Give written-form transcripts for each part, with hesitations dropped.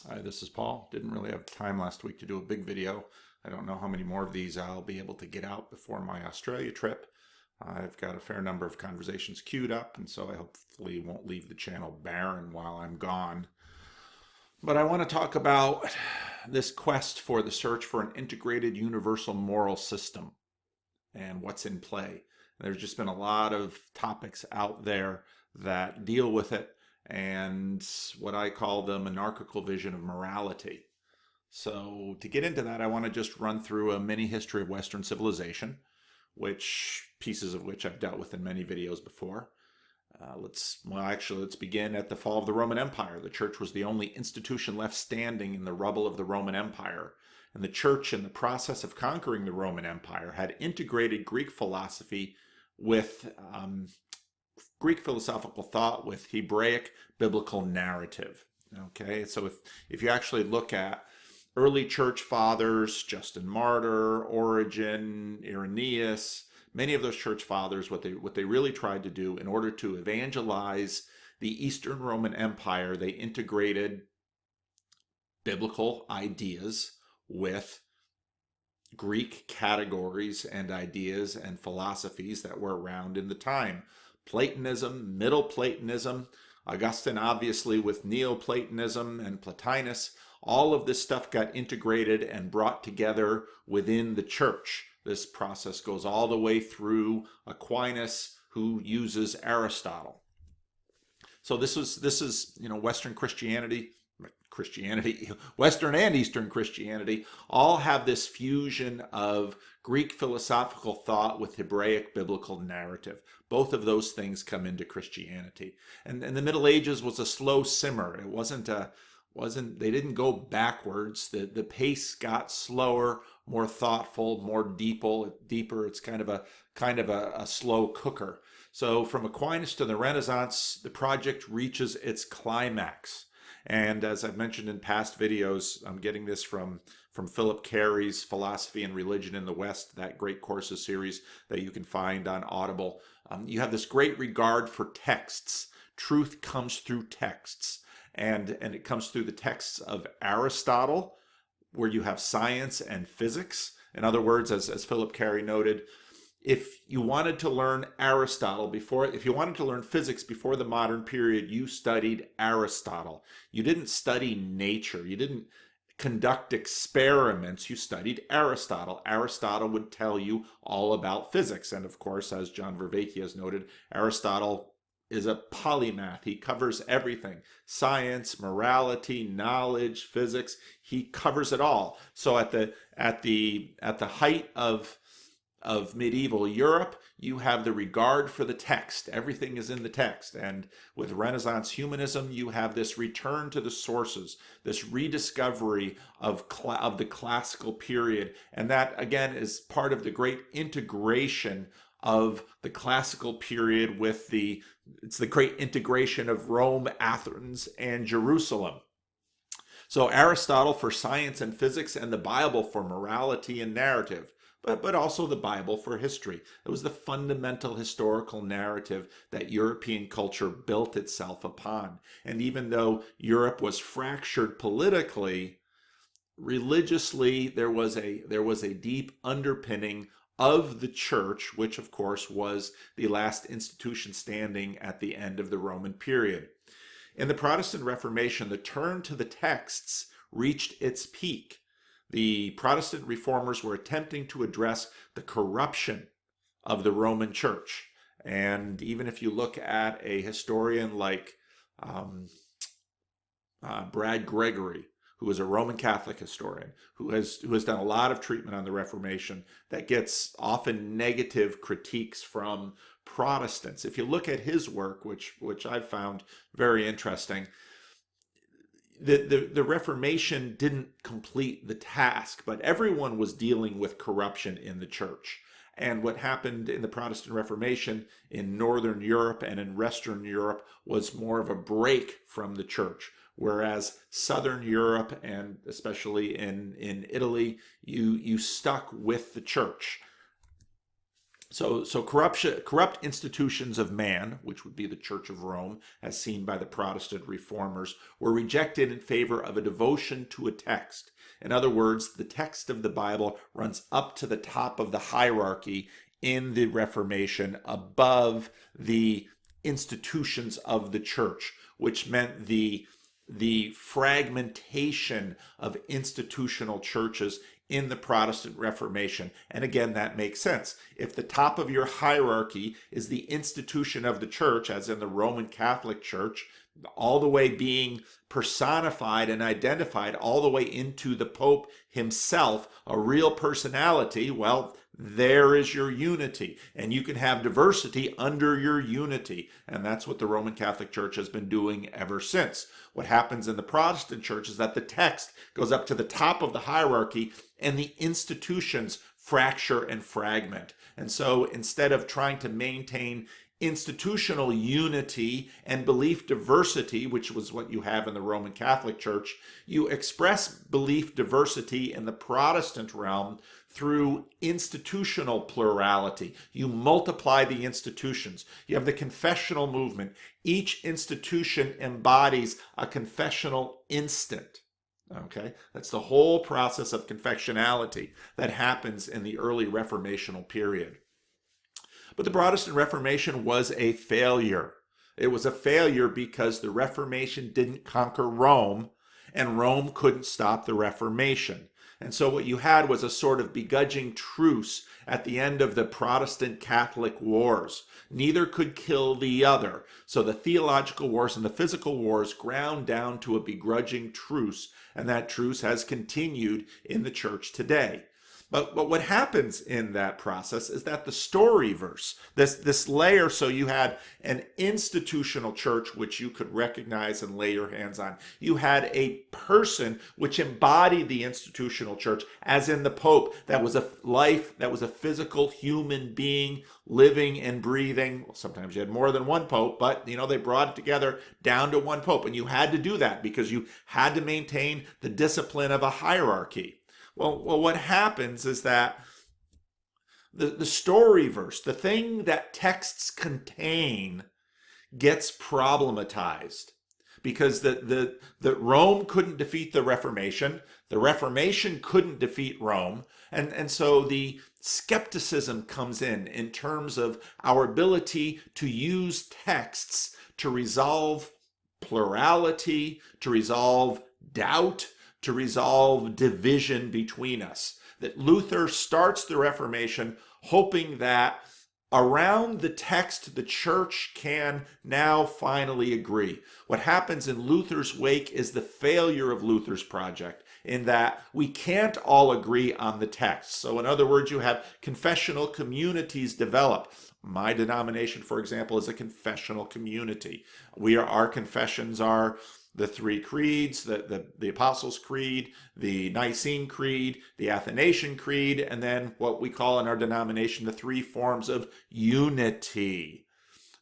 Hi, this is Paul. Didn't really have time last week to do a big video. I don't know how many more of these I'll be able to get out before my Australia trip. I've got a fair number of conversations queued up, and so I hopefully won't leave the channel barren while I'm gone. But I want to talk about this quest for the search for an integrated universal moral system and what's in play. There's just been a lot of topics out there that deal with it, and what I call the monarchical vision of morality. So to get into that, I want to just run through a mini history of Western civilization, pieces of which I've dealt with in many videos before. Let's begin at the fall of the Roman Empire. The church was the only institution left standing in the rubble of the Roman Empire. And the church, in the process of conquering the Roman Empire, had integrated Greek philosophy with Greek philosophical thought with Hebraic biblical narrative. Okay, so if you actually look at early church fathers, Justin Martyr, Origen, Irenaeus, many of those church fathers, what they really tried to do in order to evangelize the Eastern Roman Empire, they integrated biblical ideas with Greek categories and ideas and philosophies that were around in the time. Platonism, Middle Platonism, Augustine obviously with Neoplatonism and Plotinus, all of this stuff got integrated and brought together within the church. This process goes all the way through Aquinas, who uses Aristotle. So this is Western Christianity, Western and Eastern Christianity, all have this fusion of Greek philosophical thought with Hebraic biblical narrative. Both of those things come into Christianity. And the Middle Ages was a slow simmer. They didn't go backwards. The pace got slower, more thoughtful, more deeper. It's kind of a slow cooker. So from Aquinas to the Renaissance, the project reaches its climax. And as I've mentioned in past videos, I'm getting this from Philip Carey's Philosophy and Religion in the West, that great courses series that you can find on Audible. You have this great regard for texts. Truth comes through texts. And it comes through the texts of Aristotle, where you have science and physics. In other words, as Philip Carey noted, if you wanted to learn if you wanted to learn physics before the modern period, you studied Aristotle. You didn't study nature. You didn't conduct experiments. You studied Aristotle. Aristotle would tell you all about physics. And of course, as John Vervaeke has noted, Aristotle is a polymath. He covers everything: science, morality, knowledge, physics. He covers it all. So at the height of medieval Europe, you have the regard for the text. Everything is in the text. And with Renaissance humanism, you have this return to the sources, this rediscovery of the classical period. And that, again, is part of the great integration of the classical period with it's the great integration of Rome, Athens, and Jerusalem. So Aristotle for science and physics, and the Bible for morality and narrative. But also the Bible for history. It was the fundamental historical narrative that European culture built itself upon. And even though Europe was fractured politically, religiously, there was a deep underpinning of the church, which of course was the last institution standing at the end of the Roman period. In the Protestant Reformation, the turn to the texts reached its peak. The Protestant reformers were attempting to address the corruption of the Roman Church. And even if you look at a historian like Brad Gregory, who is a Roman Catholic historian, who has done a lot of treatment on the Reformation, that gets often negative critiques from Protestants. If you look at his work, which I've found very interesting, the Reformation didn't complete the task, but everyone was dealing with corruption in the church. And what happened in the Protestant Reformation in Northern Europe and in Western Europe was more of a break from the church. Whereas Southern Europe, and especially in Italy, you stuck with the church. So corrupt institutions of man, which would be the Church of Rome, as seen by the Protestant reformers, were rejected in favor of a devotion to a text. In other words, the text of the Bible runs up to the top of the hierarchy in the Reformation above the institutions of the church, which meant the fragmentation of institutional churches in the Protestant Reformation. And again, that makes sense. If the top of your hierarchy is the institution of the church, as in the Roman Catholic Church, all the way being personified and identified all the way into the Pope himself, a real personality, well, there is your unity. And you can have diversity under your unity. And that's what the Roman Catholic Church has been doing ever since. What happens in the Protestant church is that the text goes up to the top of the hierarchy and the institutions fracture and fragment. And so instead of trying to maintain institutional unity and belief diversity, which was what you have in the Roman Catholic Church, you express belief diversity in the Protestant realm through institutional plurality. You multiply the institutions. You have the confessional movement. Each institution embodies a confessional instant. Okay, that's the whole process of confessionality that happens in the early Reformational period. But the Protestant Reformation was a failure. It was a failure because the Reformation didn't conquer Rome, and Rome couldn't stop the Reformation. And so what you had was a sort of begrudging truce at the end of the Protestant Catholic wars. Neither could kill the other. So the theological wars and the physical wars ground down to a begrudging truce, and that truce has continued in the church today. But what happens in that process is that the story verse, this layer, so you had an institutional church which you could recognize and lay your hands on. You had a person which embodied the institutional church, as in the Pope, that was a life, that was a physical human being living and breathing. Well, sometimes you had more than one Pope, but they brought it together down to one Pope. And you had to do that because you had to maintain the discipline of a hierarchy. Well, what happens is that the story verse, the thing that texts contain, gets problematized because the Rome couldn't defeat the Reformation couldn't defeat Rome, and so the skepticism comes in terms of our ability to use texts to resolve plurality, to resolve doubt, to resolve division between us. That Luther starts the Reformation hoping that around the text the church can now finally agree. What happens in Luther's wake is the failure of Luther's project, in that we can't all agree on the text. So in other words, you have confessional communities develop. My denomination, for example, is a confessional community. Our confessions are the three creeds, the Apostles' Creed, the Nicene Creed, the Athanasian Creed, and then what we call in our denomination the three forms of unity.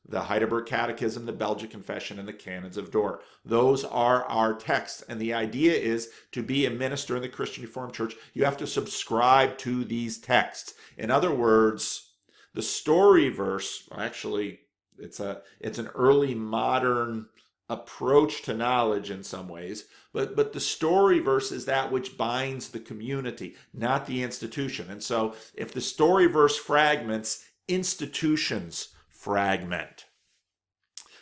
The Heidelberg Catechism, the Belgic Confession, and the Canons of Dort. Those are our texts. And the idea is to be a minister in the Christian Reformed Church, you have to subscribe to these texts. In other words, the story verse, actually, it's an early modern approach to knowledge in some ways, but the story verse is that which binds the community, not the institution. And so if the story verse fragments, institutions fragment.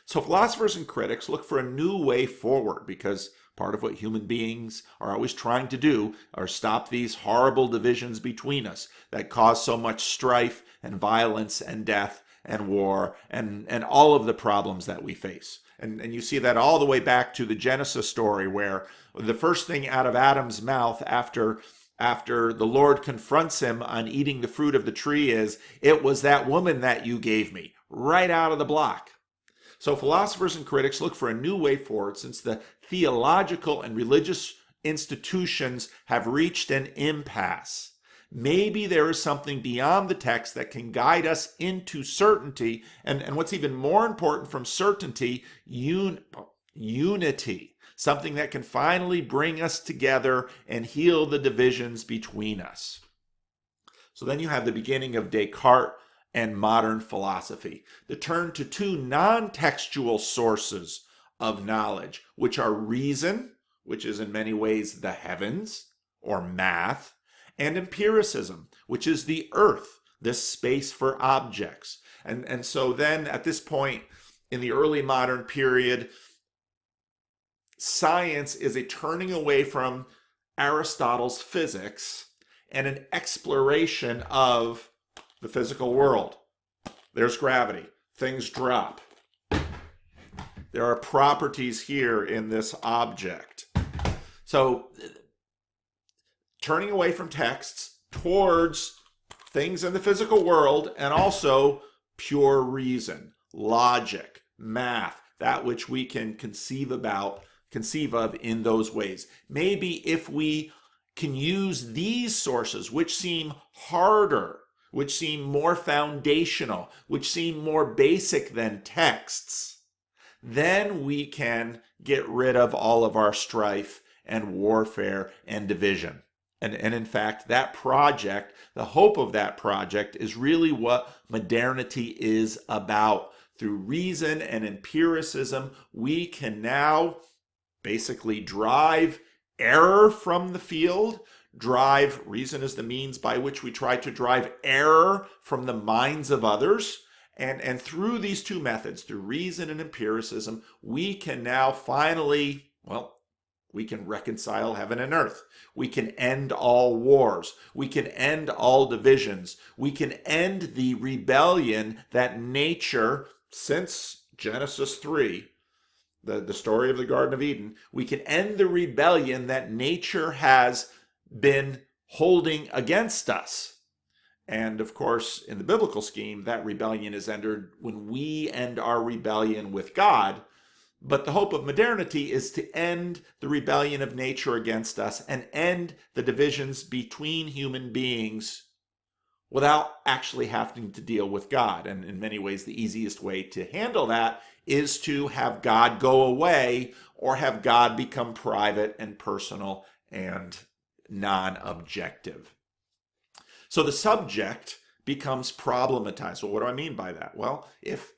So philosophers and critics look for a new way forward, because part of what human beings are always trying to do are stop these horrible divisions between us that cause so much strife and violence and death and war and all of the problems that we face. And you see that all the way back to the Genesis story, where the first thing out of Adam's mouth after the Lord confronts him on eating the fruit of the tree is, "It was that woman that you gave me," right out of the block. So philosophers and critics look for a new way forward, since the theological and religious institutions have reached an impasse. Maybe there is something beyond the text that can guide us into certainty, and what's even more important from certainty, unity. Something that can finally bring us together and heal the divisions between us. So then you have the beginning of Descartes and modern philosophy, to turn to two non-textual sources of knowledge, which are reason, which is in many ways the heavens or math, and empiricism, which is the earth, this space for objects. And so then at this point in the early modern period, science is a turning away from Aristotle's physics and an exploration of the physical world. There's gravity. Things drop. There are properties here in this object. So turning away from texts towards things in the physical world, and also pure reason, logic, math, that which we can conceive of in those ways. Maybe if we can use these sources, which seem harder, which seem more foundational, which seem more basic than texts, then we can get rid of all of our strife and warfare and division. And in fact, that project, the hope of that project, is really what modernity is about. Through reason and empiricism, we can now basically drive error from the field. Reason is the means by which we try to drive error from the minds of others. And through these two methods, through reason and empiricism, we can now finally, we can reconcile heaven and earth. We can end all wars. We can end all divisions. We can end the rebellion that nature, since Genesis 3, the story of the Garden of Eden, we can end the rebellion that nature has been holding against us. And of course, in the biblical scheme, that rebellion is ended when we end our rebellion with God. But the hope of modernity is to end the rebellion of nature against us and end the divisions between human beings without actually having to deal with God. And in many ways, the easiest way to handle that is to have God go away, or have God become private and personal and non-objective. So the subject becomes problematized. Well, what do I mean by that? Well, if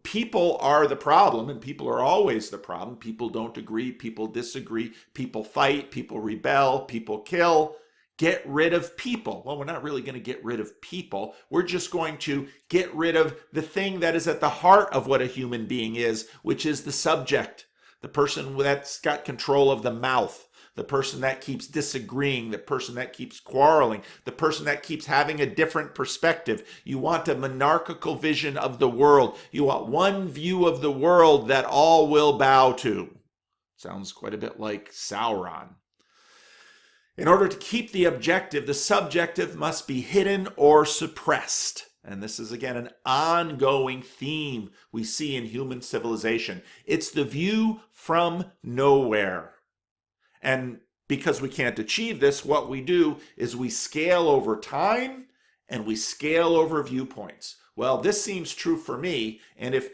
people are the problem, and people are always the problem, people don't agree, people disagree, people fight, people rebel, people kill, get rid of people. Well, we're not really going to get rid of people. We're just going to get rid of the thing that is at the heart of what a human being is, which is the subject, the person that's got control of the mouth, the person that keeps disagreeing, the person that keeps quarreling, the person that keeps having a different perspective. You want a monarchical vision of the world. You want one view of the world that all will bow to. Sounds quite a bit like Sauron. In order to keep the objective, the subjective must be hidden or suppressed. And this is, again, an ongoing theme we see in human civilization. It's the view from nowhere. And because we can't achieve this, what we do is we scale over time and we scale over viewpoints. Well, this seems true for me, and if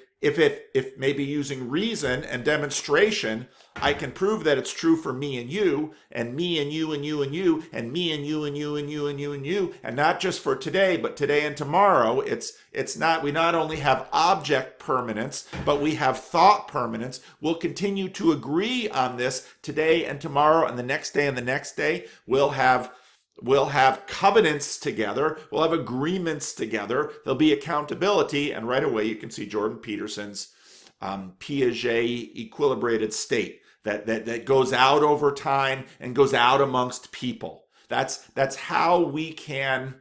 maybe using reason and demonstration, I can prove that it's true for me and you, and me and you and you and you, and me and you and you and you and you and you, and not just for today, but today and tomorrow. We not only have object permanence, but we have thought permanence. We'll continue to agree on this today and tomorrow, and the next day and the next day. We'll have covenants together. We'll have agreements together. There'll be accountability. And right away, you can see Jordan Peterson's Piaget equilibrated state that goes out over time and goes out amongst people. That's how we can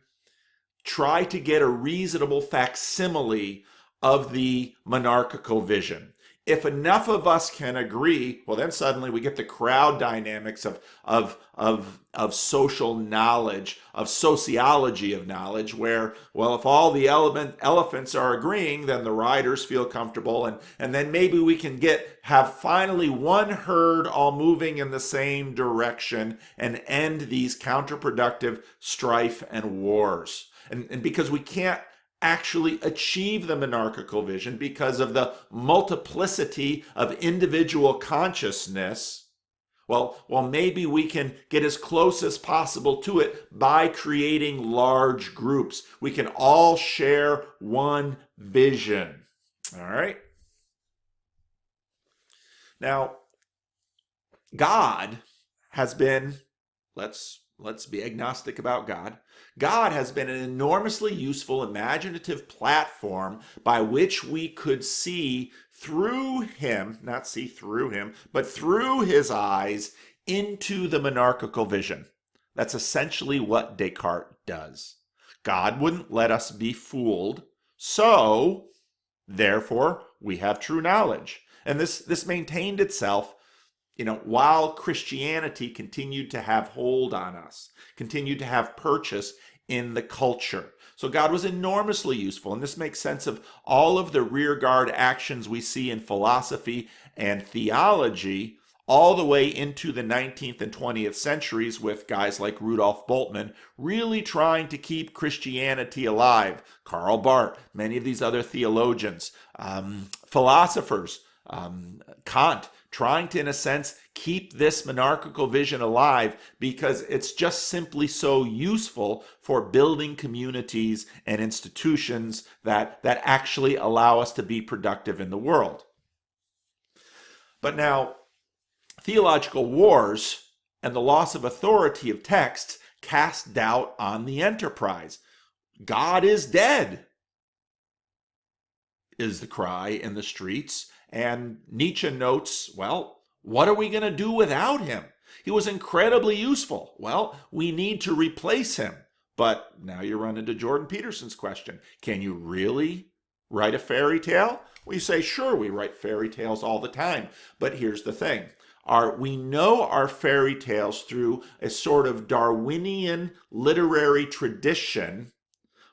try to get a reasonable facsimile of the monarchical vision. If enough of us can agree, well, then suddenly we get the crowd dynamics of social knowledge, of sociology of knowledge, where, well, if all the elephants are agreeing, then the riders feel comfortable, and then maybe we can have finally one herd all moving in the same direction and end these counterproductive strife and wars. And because we can't actually achieve the monarchical vision because of the multiplicity of individual consciousness, Well, maybe we can get as close as possible to it by creating large groups. We can all share one vision. All right. Now, God has been, let's be agnostic about God. God has been an enormously useful imaginative platform by which we could see through him, not see through him, but through his eyes into the monarchical vision. That's essentially what Descartes does. God wouldn't let us be fooled, so therefore we have true knowledge. And this maintained itself while Christianity continued to have hold on us, continued to have purchase in the culture. So God was enormously useful, and this makes sense of all of the rearguard actions we see in philosophy and theology all the way into the 19th and 20th centuries with guys like Rudolf Bultmann really trying to keep Christianity alive. Karl Barth, many of these other theologians, philosophers, Kant, trying to, in a sense, keep this monarchical vision alive because it's just simply so useful for building communities and institutions that actually allow us to be productive in the world. But now, theological wars and the loss of authority of texts cast doubt on the enterprise. God is dead, is the cry in the streets. And Nietzsche notes, well, what are we going to do without him? He was incredibly useful. Well, we need to replace him. But now you run into Jordan Peterson's question. Can you really write a fairy tale? We say, sure, we write fairy tales all the time. But here's the thing. We know our fairy tales through a sort of Darwinian literary tradition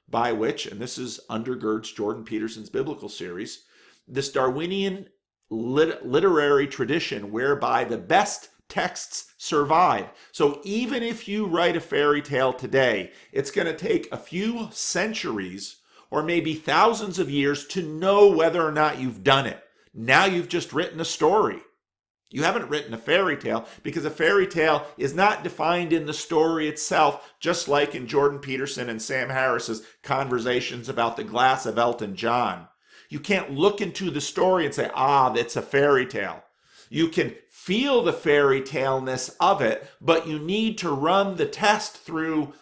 by which, and this undergirds Jordan Peterson's biblical series, this Darwinian literary tradition whereby the best texts survive. So even if you write a fairy tale today, it's going to take a few centuries or maybe thousands of years to know whether or not you've done it. Now you've just written a story. You haven't written a fairy tale because a fairy tale is not defined in the story itself, just like in Jordan Peterson and Sam Harris's conversations about the glass of Elton John. You can't look into the story and say, it's a fairy tale. You can feel the fairy tale-ness of it, but you need to run the test through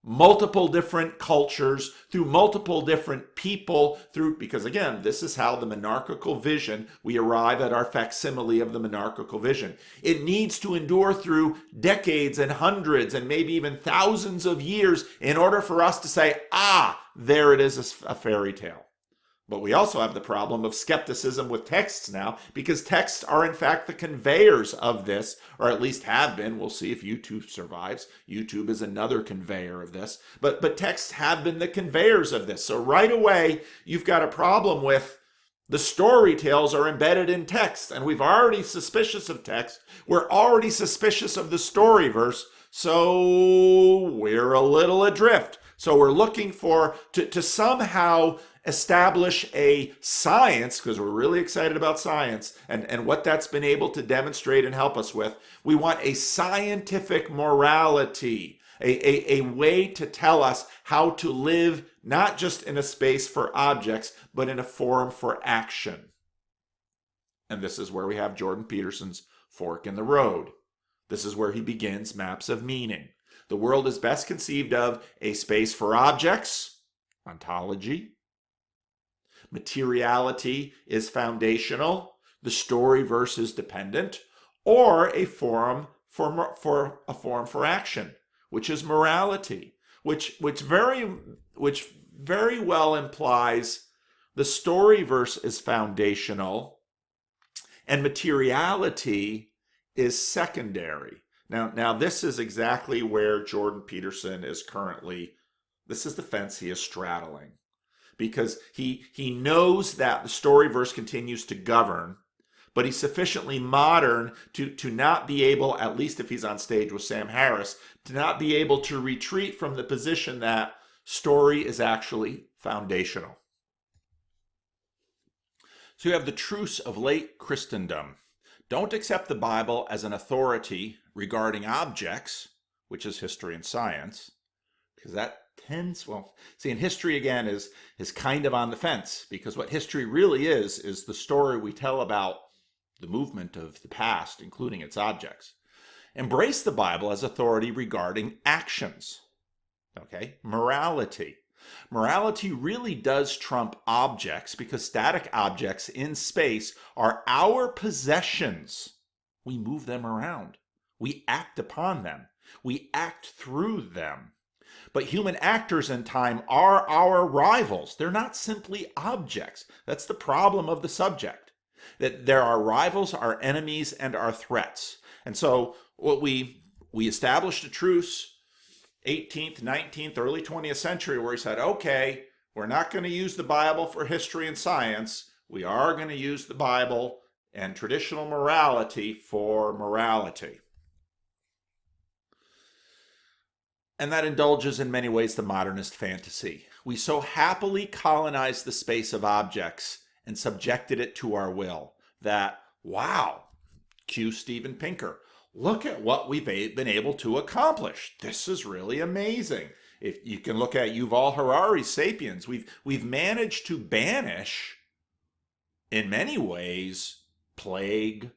multiple different cultures, through multiple different people, because again, this is how the monarchical vision, we arrive at our facsimile of the monarchical vision. It needs to endure through decades and hundreds and maybe even thousands of years in order for us to say, there it is, a fairy tale. But we also have the problem of skepticism with texts now, because texts are in fact the conveyors of this, or at least have been. We'll see if YouTube survives. YouTube is another conveyor of this. But texts have been the conveyors of this. So right away, you've got a problem with the story tales are embedded in text, and we've already suspicious of text. We're already suspicious of the story verse, so we're a little adrift. So we're looking to somehow establish a science, because we're really excited about science and what that's been able to demonstrate and help us with. We want a scientific morality, a way to tell us how to live, not just in a space for objects, but in a forum for action. And this is where we have Jordan Peterson's fork in the road. This is where he begins Maps of Meaning. The world is best conceived of a space for objects, ontology. Materiality is foundational. The story verse is dependent, or a forum for action, which is morality, which very well implies the story verse is foundational, and materiality is secondary. Now this is exactly where Jordan Peterson is currently. This is the fence he is straddling. Because he knows that the story verse continues to govern, but he's sufficiently modern to not be able, at least if he's on stage with Sam Harris, to not be able to retreat from the position that story is actually foundational. So you have the truce of late Christendom. Don't accept the Bible as an authority regarding objects, which is history and science, because that tends, well, see, in history again is kind of on the fence, because what history really is the story we tell about the movement of the past, including its objects. Embrace the Bible as authority regarding actions. Okay, morality. Morality really does trump objects because static objects in space are our possessions. We move them around. We act upon them. We act through them. But human actors in time are our rivals. They're not simply objects. That's the problem of the subject. That there are rivals, our enemies, and our threats. And so what we established a truce 18th, 19th, early 20th century where he said, okay, we're not going to use the Bible for history and science. We are going to use the Bible and traditional morality for morality. And that indulges in many ways the modernist fantasy. We so happily colonized the space of objects and subjected it to our will that, wow, cue Steven Pinker. Look at what we've been able to accomplish. This is really amazing. If you can look at Yuval Harari's Sapiens, we've managed to banish, in many ways, plague,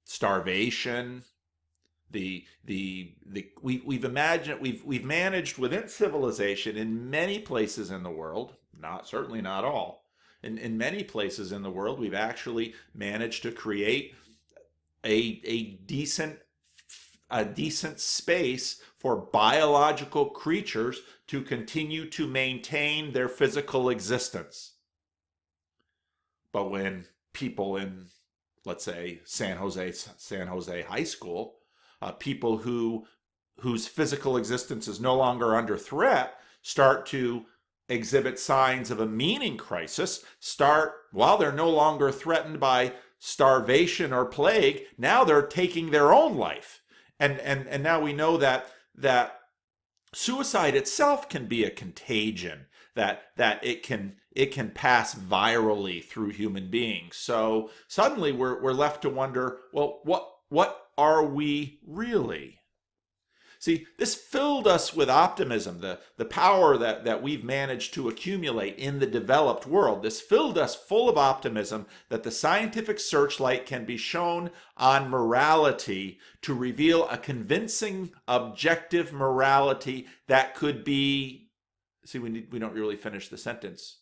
starvation. We've managed within civilization in many places in the world, certainly not all. In many places in the world, we've actually managed to create a decent space for biological creatures to continue to maintain their physical existence. But when people in, let's say, San Jose High School, people whose physical existence is no longer under threat, start to exhibit signs of a meaning crisis, while they're no longer threatened by starvation or plague, now they're taking their own life. And now we know that suicide itself can be a contagion, that it can pass virally through human beings. So suddenly we're left to wonder, well, what are we really? See, this filled us with optimism, the power that we've managed to accumulate in the developed world. This filled us full of optimism that the scientific searchlight can be shown on morality to reveal a convincing, objective morality that could be... See, we don't really finish the sentence.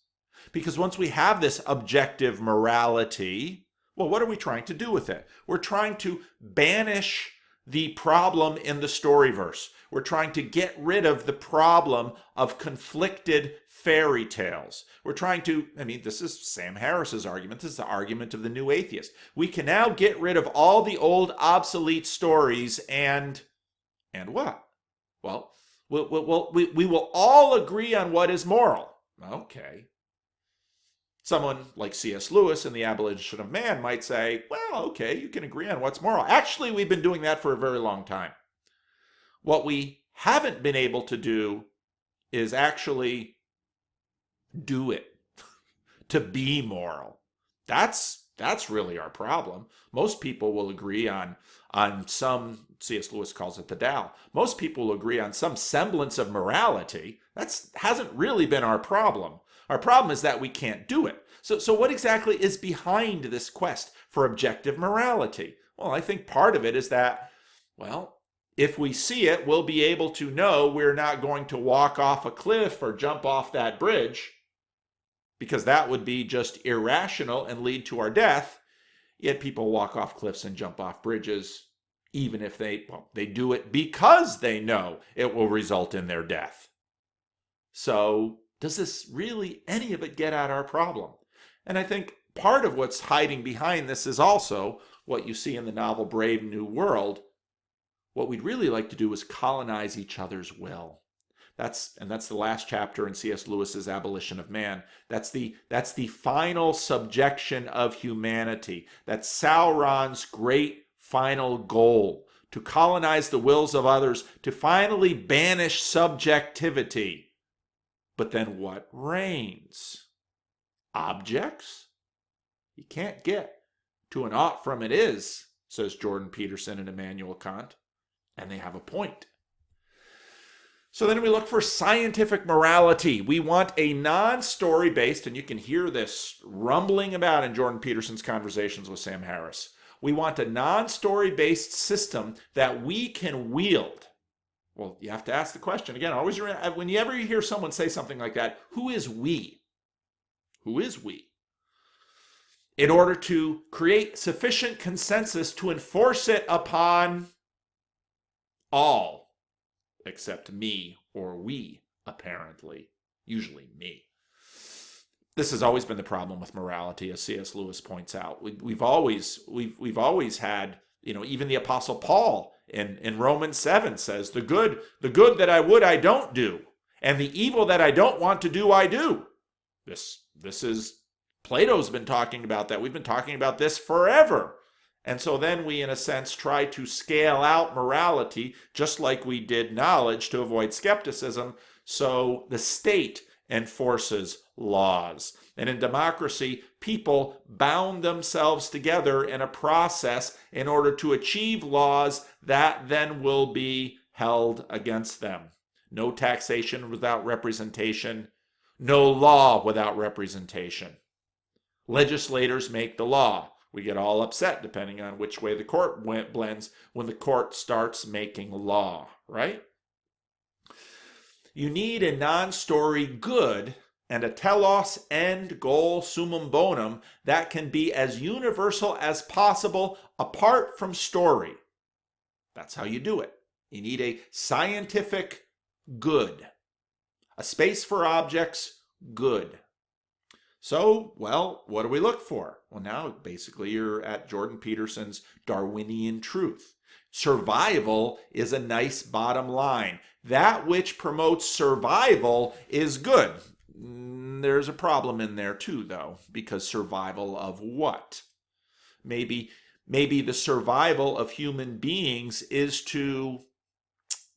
Because once we have this objective morality, well, what are we trying to do with it? We're trying to banish the problem in the storyverse. We're trying to get rid of the problem of conflicted fairy tales. We're trying to, this is Sam Harris's argument. This is the argument of the new atheist. We can now get rid of all the old obsolete stories and what? Well, we will all agree on what is moral. Okay. Someone like C.S. Lewis in The Abolition of Man might say, well, okay, you can agree on what's moral. Actually, we've been doing that for a very long time. What we haven't been able to do is actually do it, to be moral. That's really our problem. Most people will agree on some, C.S. Lewis calls it the Tao. Most people will agree on some semblance of morality. That hasn't really been our problem. Our problem is that we can't do it. So what exactly is behind this quest for objective morality? Well, I think part of it is that, well, if we see it, we'll be able to know we're not going to walk off a cliff or jump off that bridge, because that would be just irrational and lead to our death. Yet people walk off cliffs and jump off bridges, even if they do it because they know it will result in their death. So does this really, any of it, get at our problem? And I think part of what's hiding behind this is also what you see in the novel Brave New World. What we'd really like to do is colonize each other's will. That's the last chapter in C.S. Lewis's Abolition of Man. That's the final subjection of humanity. That's Sauron's great final goal, to colonize the wills of others, to finally banish subjectivity. But then what reigns? Objects? You can't get to an ought from it is, says Jordan Peterson and Immanuel Kant. And they have a point. So then we look for scientific morality. We want a non-story based, and you can hear this rumbling about in Jordan Peterson's conversations with Sam Harris. We want a non-story based system that we can wield. Well, you have to ask the question again. Always, whenever you hear someone say something like that, who is we? Who is we? In order to create sufficient consensus to enforce it upon all. Except me or we, apparently. Usually me. This has always been the problem with morality, as C.S. Lewis points out. We've always had, even the Apostle Paul in Romans 7 says, the good that I would I don't do, and the evil that I don't want to do I do. This is, Plato's been talking about that. We've been talking about this forever. And so then we, in a sense, try to scale out morality, just like we did knowledge, to avoid skepticism. So the state enforces laws. And in democracy, people bound themselves together in a process in order to achieve laws that then will be held against them. No taxation without representation. No law without representation. Legislators make the law. We get all upset depending on which way the court blends when the court starts making law, right? You need a non-story good and a telos end goal summum bonum that can be as universal as possible apart from story. That's how you do it. You need a scientific good. A space for objects, good. So, well, what do we look for? Well, now basically you're at Jordan Peterson's Darwinian truth. Survival is a nice bottom line. That which promotes survival is good. There's a problem in there too, though, because survival of what? Maybe the survival of human beings is to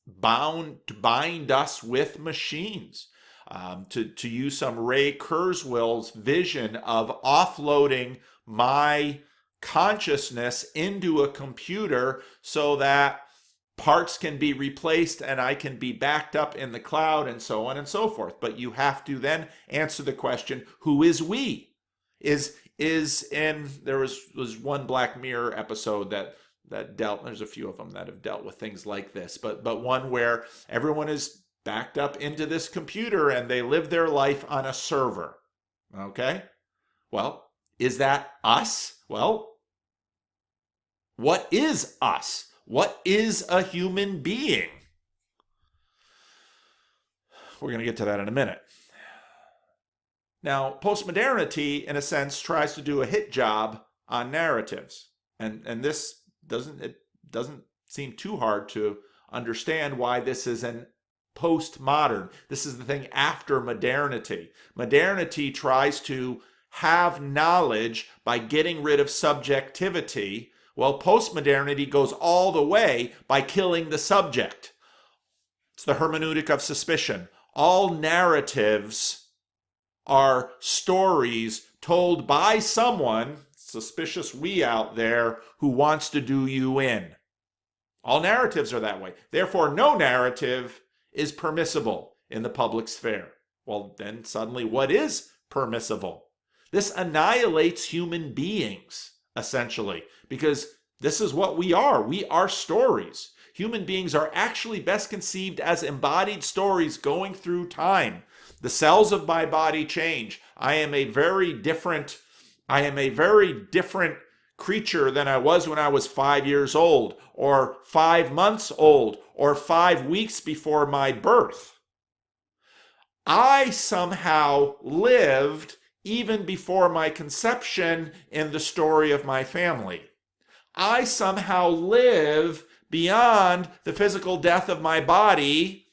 bind us with machines. To use some Ray Kurzweil's vision of offloading my consciousness into a computer so that parts can be replaced and I can be backed up in the cloud and so on and so forth. But you have to then answer the question, who is we? There was one Black Mirror episode that dealt, there's a few of them that have dealt with things like this, but one where everyone is backed up into this computer and they live their life on a server. Okay? Well, is that us? Well, what is us? What is a human being? We're going to get to that in a minute. Now, postmodernity, in a sense, tries to do a hit job on narratives. And this doesn't seem too hard to understand why this is an postmodern. This is the thing after modernity. Modernity tries to have knowledge by getting rid of subjectivity, while postmodernity goes all the way by killing the subject. It's the hermeneutic of suspicion. All narratives are stories told by someone, suspicious we out there, who wants to do you in. All narratives are that way. Therefore, no narrative is permissible in the public sphere. Well, then suddenly what is permissible? This annihilates human beings, essentially, because this is what we are. We are stories. Human beings are actually best conceived as embodied stories going through time. The cells of my body change. I am a very different creature than I was when I was 5 years old, or 5 months old, or 5 weeks before my birth. I somehow lived even before my conception in the story of my family. I somehow live beyond the physical death of my body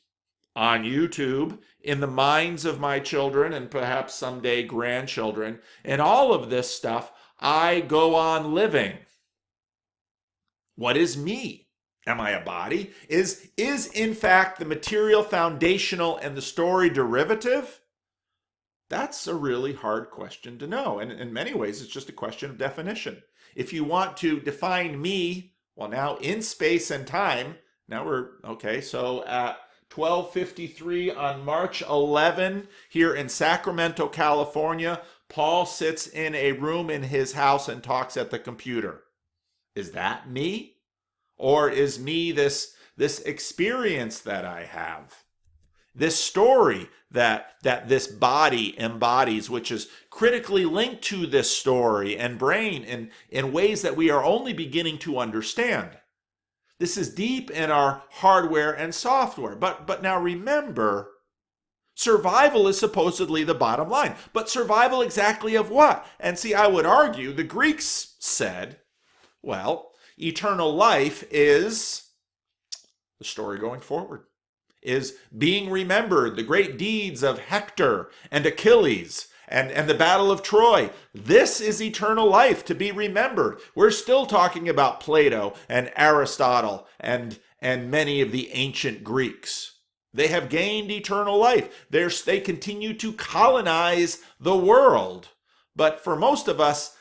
on YouTube, in the minds of my children and perhaps someday grandchildren, and all of this stuff. I go on living. What is me? Am I a body? Is in fact the material foundational and the story derivative? That's a really hard question to know. And in many ways, it's just a question of definition. If you want to define me, well, now in space and time, now we're, okay, so at 12:53 on March 11 here in Sacramento, California, Paul sits in a room in his house and talks at the computer. Is that me? Or is me this experience that I have? This story that this body embodies, which is critically linked to this story and brain in ways that we are only beginning to understand. This is deep in our hardware and software. But now remember, survival is supposedly the bottom line. But survival exactly of what? And see, I would argue the Greeks said, well, eternal life is the story going forward, is being remembered, the great deeds of Hector and Achilles and the Battle of Troy. This is eternal life to be remembered. We're still talking about Plato and Aristotle and many of the ancient Greeks. They have gained eternal life. They continue to colonize the world. But for most of us,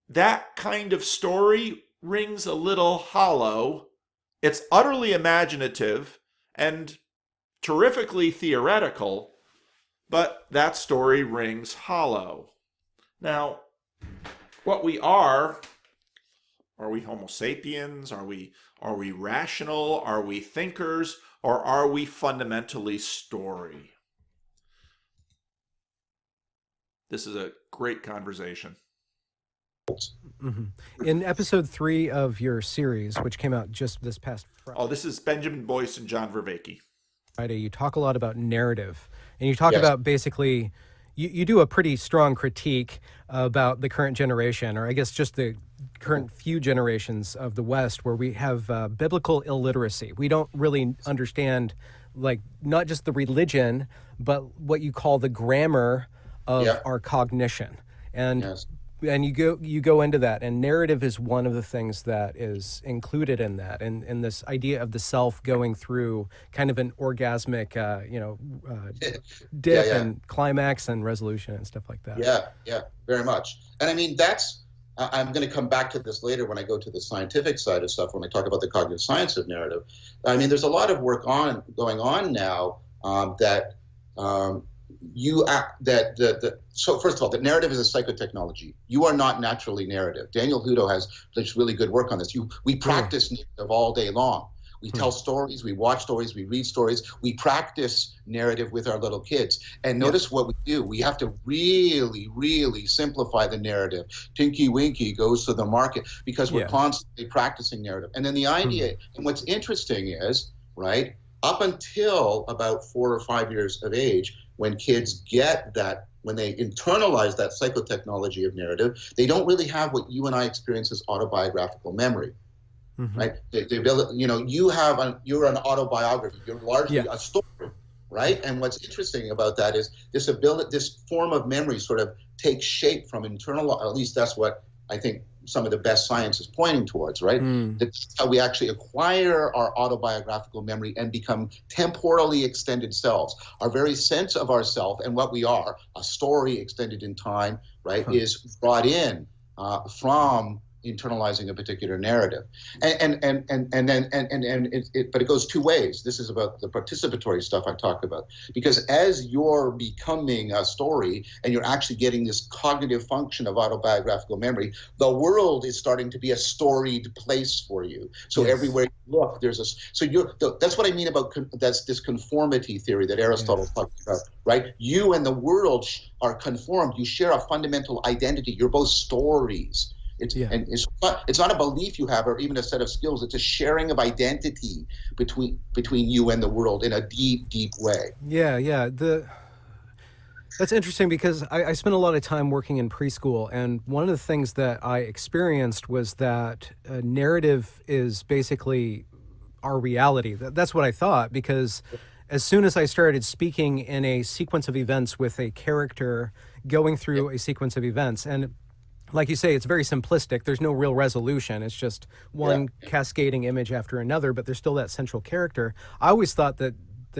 that kind of story rings a little hollow. It's utterly imaginative and terrifically theoretical, but that story rings hollow. Now, what we are we Homo sapiens? Are we rational? Are we thinkers? Or are we fundamentally story? This is a great conversation. Mm-hmm. In episode 3 of your series, which came out just this past Friday. Oh, this is Benjamin Boyce and John Vervaeke. Friday, you talk a lot about narrative, and you talk about basically, you do a pretty strong critique about the current generation, or I guess just the current few generations of the West, where we have biblical illiteracy. We don't really understand, like, not just the religion, but what you call the grammar of our cognition. And and you go into that, and narrative is one of the things that is included in that, and this idea of the self going through kind of an orgasmic, dip and climax and resolution and stuff like that. Yeah, very much. And I mean, I'm going to come back to this later when I go to the scientific side of stuff, when I talk about the cognitive science of narrative. I mean, there's a lot of work going on now so first of all, that narrative is a psychotechnology. You are not naturally narrative. Daniel Hutto has this really good work on this. We practice narrative all day long. We tell stories, we watch stories, we read stories, we practice narrative with our little kids. And notice what we do. We have to really, really simplify the narrative. Tinky Winky goes to the market, because we're constantly practicing narrative. And then the idea, and what's interesting is, right, up until about 4 or 5 years of age, when kids get that, when they internalize that psychotechnology of narrative, they don't really have what you and I experience as autobiographical memory, right? You're an autobiography. You're largely a story, right? And what's interesting about that is this form of memory sort of takes shape from internal. At least that's what I think some of the best science is pointing towards, right? That's how we actually acquire our autobiographical memory and become temporally extended selves. Our very sense of ourself and what we are, a story extended in time, right, is brought in from internalizing a particular narrative, but it goes two ways. This is about the participatory stuff I talked about, because as you're becoming a story and you're actually getting this cognitive function of autobiographical memory, the world is starting to be a storied place for you. So everywhere you look, that's what I mean about that's this conformity theory that Aristotle talked about, right? You and the world are conformed. You share a fundamental identity. You're both stories. And it's not a belief you have or even a set of skills. It's a sharing of identity between you and the world in a deep, deep way. Yeah. That's interesting, because I spent a lot of time working in preschool, and one of the things that I experienced was that narrative is basically our reality. That's what I thought, because as soon as I started speaking in a sequence of events with a character going through a sequence of events, and like you say, it's very simplistic. There's no real resolution. It's just one cascading image after another, but there's still that central character. I always thought that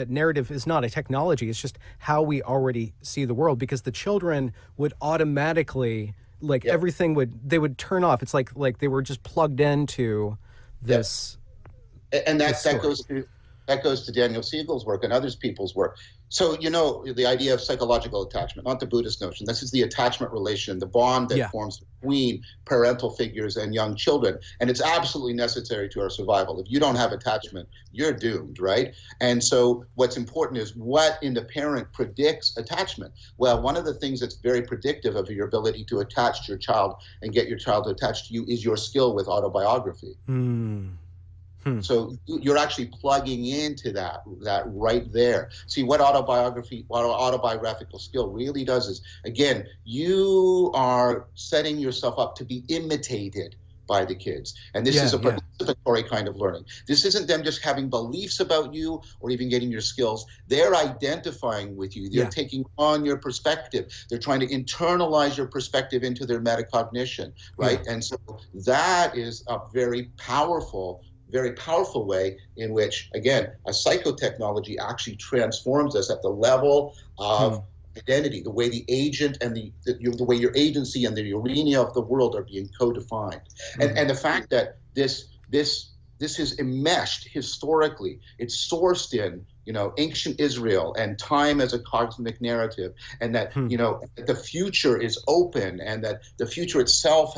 narrative is not a technology. It's just how we already see the world, because the children would automatically like everything they would turn off. It's like they were just plugged into this. And that goes to Daniel Siegel's work and others people's work. So, the idea of psychological attachment, not the Buddhist notion. This is the attachment relation, the bond that forms between parental figures and young children. And it's absolutely necessary to our survival. If you don't have attachment, you're doomed, right? And so what's important is what in the parent predicts attachment. Well, one of the things that's very predictive of your ability to attach to your child and get your child attached to you is your skill with autobiography. So you're actually plugging into that right there. See, what autobiographical skill really does is, again, you are setting yourself up to be imitated by the kids. And this is a participatory kind of learning. This isn't them just having beliefs about you or even getting your skills. They're identifying with you. They're taking on your perspective. They're trying to internalize your perspective into their metacognition, right? And so that is a very powerful way in which, again, a psychotechnology actually transforms us at the level of identity, the way the agent and the way your agency and the arena of the world are being co-defined. And the fact that this is enmeshed historically, it's sourced in ancient Israel and time as a cosmic narrative, and that that the future is open, and that the future itself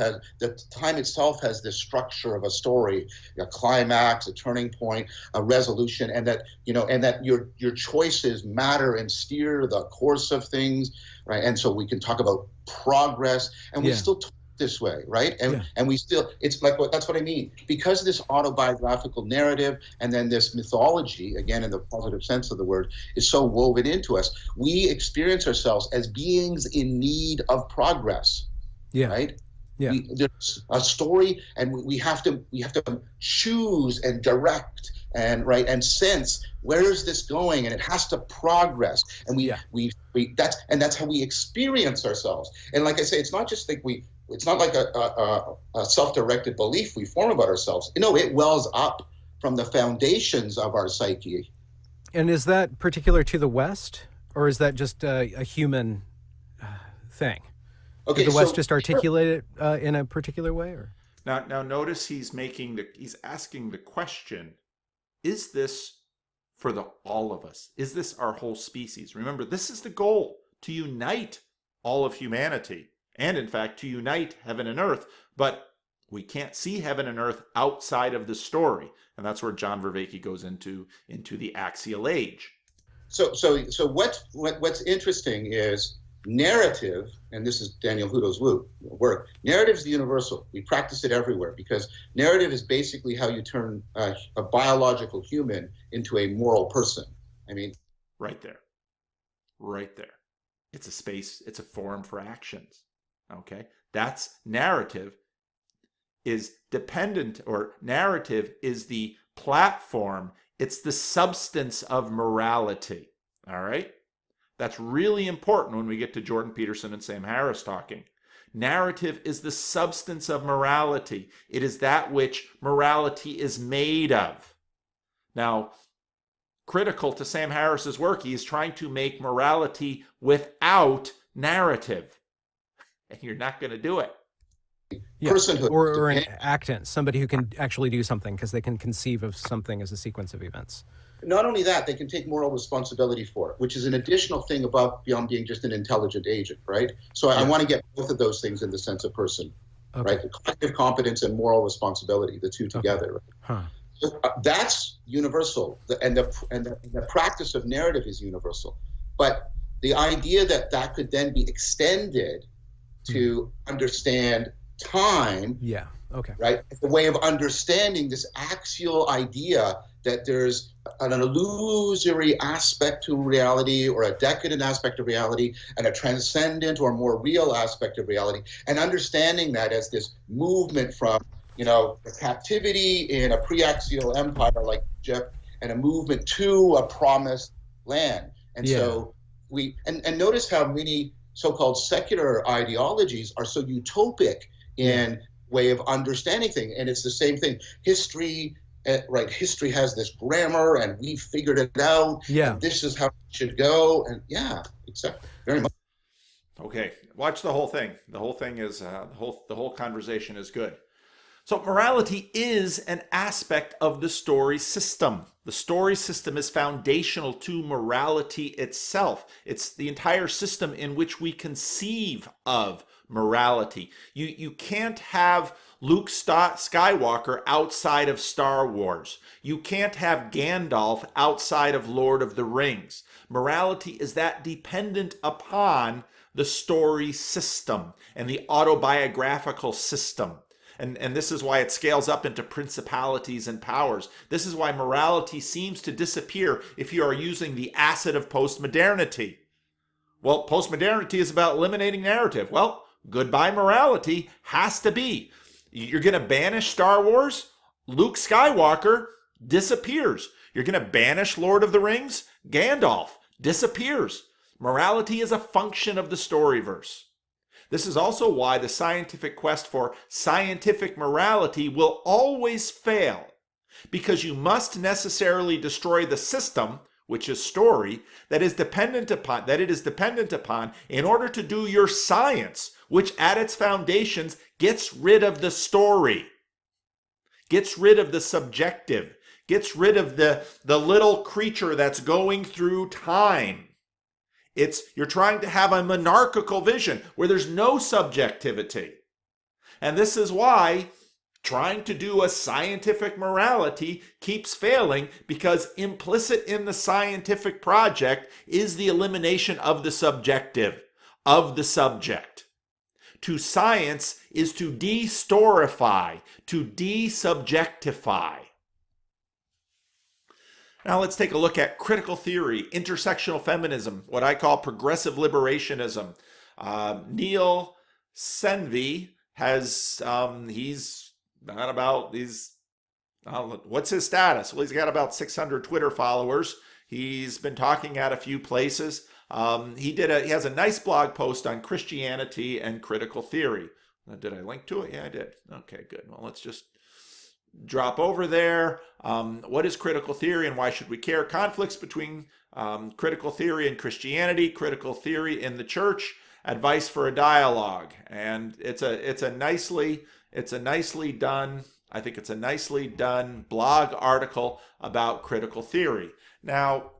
time itself has this structure of a story, a climax, a turning point, a resolution, and that your choices matter and steer the course of things, right? And so we can talk about progress, and we still talk this way, right? And we still, it's like, that's what I mean. Because this autobiographical narrative and then this mythology, again, in the positive sense of the word, is so woven into us, we experience ourselves as beings in need of progress, right? There's a story, and we have to choose and direct and sense where is this going, and it has to progress, and that's how we experience ourselves. And like I say, it's not just like it's not like a self-directed belief we form about ourselves. It wells up from the foundations of our psyche. And is that particular to the West, or is that just a human thing? Okay, Did the West just articulate it in a particular way, or? Now notice he's asking the question: is this for all of us? Is this our whole species? Remember, this is the goal: to unite all of humanity. And in fact, to unite heaven and earth, but we can't see heaven and earth outside of the story, and that's where John Vervaeke goes into the axial age. So what's interesting is narrative, and this is Daniel Hutto's work. Narrative is the universal. We practice it everywhere because narrative is basically how you turn a biological human into a moral person. I mean, right there. It's a space. It's a forum for actions. Okay, that's narrative is dependent, or narrative is the platform. It's the substance of morality. All right, that's really important when we get to Jordan Peterson and Sam Harris talking. Narrative is the substance of morality. It is that which morality is made of. Now, critical to Sam Harris's work, he is trying to make morality without narrative. And you're not going to do it. Personhood. Or an actant, somebody who can actually do something because they can conceive of something as a sequence of events. Not only that, they can take moral responsibility for it, which is an additional thing beyond being just an intelligent agent, right? So I want to get both of those things in the sense of person, right? The collective competence and moral responsibility, the two together. Right? So, that's universal, and the practice of narrative is universal. But the idea that could then be extended to understand time, right? The way of understanding this axial idea that there's an illusory aspect to reality, or a decadent aspect of reality, and a transcendent or more real aspect of reality, and understanding that as this movement from, the captivity in a pre-axial empire like Egypt, and a movement to a promised land. And so and notice how many so-called secular ideologies are so utopic in way of understanding things. And it's the same thing. History, right? History has this grammar, and we figured it out. And this is how it should go. And exactly. Very much. Okay, watch the whole thing. The whole thing is the whole conversation is good. So morality is an aspect of the story system. The story system is foundational to morality itself. It's the entire system in which we conceive of morality. You can't have Luke Skywalker outside of Star Wars. You can't have Gandalf outside of Lord of the Rings. Morality is that dependent upon the story system and the autobiographical system. And this is why it scales up into principalities and powers. This is why morality seems to disappear if you are using the acid of postmodernity. Well, postmodernity is about eliminating narrative. Well, goodbye morality has to be. You're going to banish Star Wars? Luke Skywalker disappears. You're going to banish Lord of the Rings? Gandalf disappears. Morality is a function of the storyverse. This is also why the scientific quest for scientific morality will always fail, because you must necessarily destroy the system, which is story, that it is dependent upon in order to do your science, which at its foundations gets rid of the story, gets rid of the subjective, gets rid of the little creature that's going through time. You're trying to have a monarchical vision where there's no subjectivity. And this is why trying to do a scientific morality keeps failing, because implicit in the scientific project is the elimination of the subjective, of the subject. To science is to de-storify, to de-subjectify. Now let's take a look at critical theory, intersectional feminism, what I call progressive liberationism. Neil Shenvi has, what's his status? Well, he's got about 600 Twitter followers. He's been talking at a few places. He has a nice blog post on Christianity and critical theory. Did I link to it? Yeah, I did. Okay, good. Well, let's just drop over there. What is critical theory and why should we care? Conflicts between critical theory and Christianity, critical theory in the church, advice for a dialogue. And it's a nicely done, I think it's a nicely done blog article about critical theory. Now,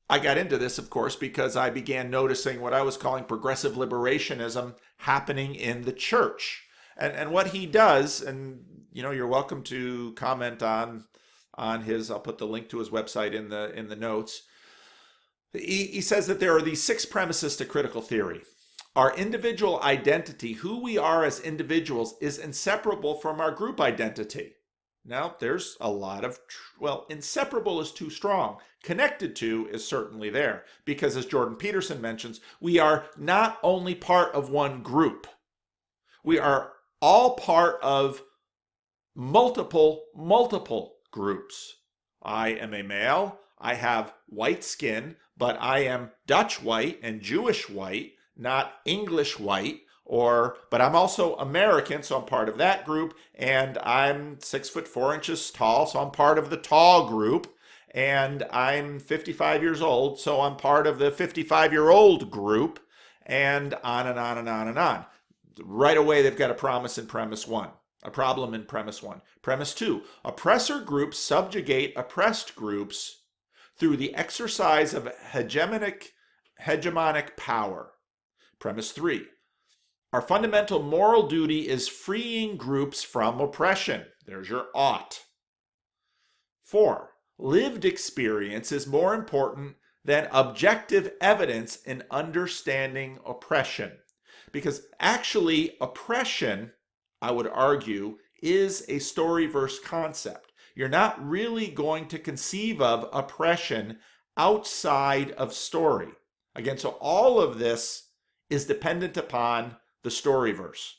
I got into this, of course, because I began noticing what I was calling progressive liberationism happening in the church. And what he does, and you're welcome to comment on his, I'll put the link to his website in the notes. He says that there are these 6 premises to critical theory. Our individual identity, who we are as individuals, is inseparable from our group identity. Now, there's a lot of, inseparable is too strong. Connected to is certainly there, because as Jordan Peterson mentions, we are not only part of one group. We are all part of multiple groups. I am a male. I have white skin, but I am Dutch white and Jewish white, not English white. But I'm also American, so I'm part of that group. And I'm 6'4" tall, so I'm part of the tall group. And I'm 55 years old, so I'm part of the 55-year-old group. And on and on and on and on. Right away, they've got a promise in premise 1, a problem in premise 1. Premise 2, oppressor groups subjugate oppressed groups through the exercise of hegemonic power. Premise 3, our fundamental moral duty is freeing groups from oppression. There's your ought. 4, lived experience is more important than objective evidence in understanding oppression. Because actually, oppression, I would argue, is a storyverse concept. You're not really going to conceive of oppression outside of story. Again, so all of this is dependent upon the storyverse.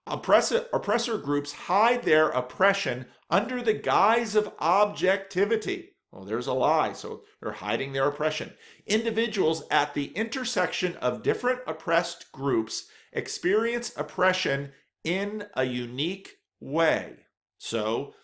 Oppressor groups hide their oppression under the guise of objectivity. Well, there's a lie, so they're hiding their oppression. Individuals at the intersection of different oppressed groups experience oppression in a unique way. So,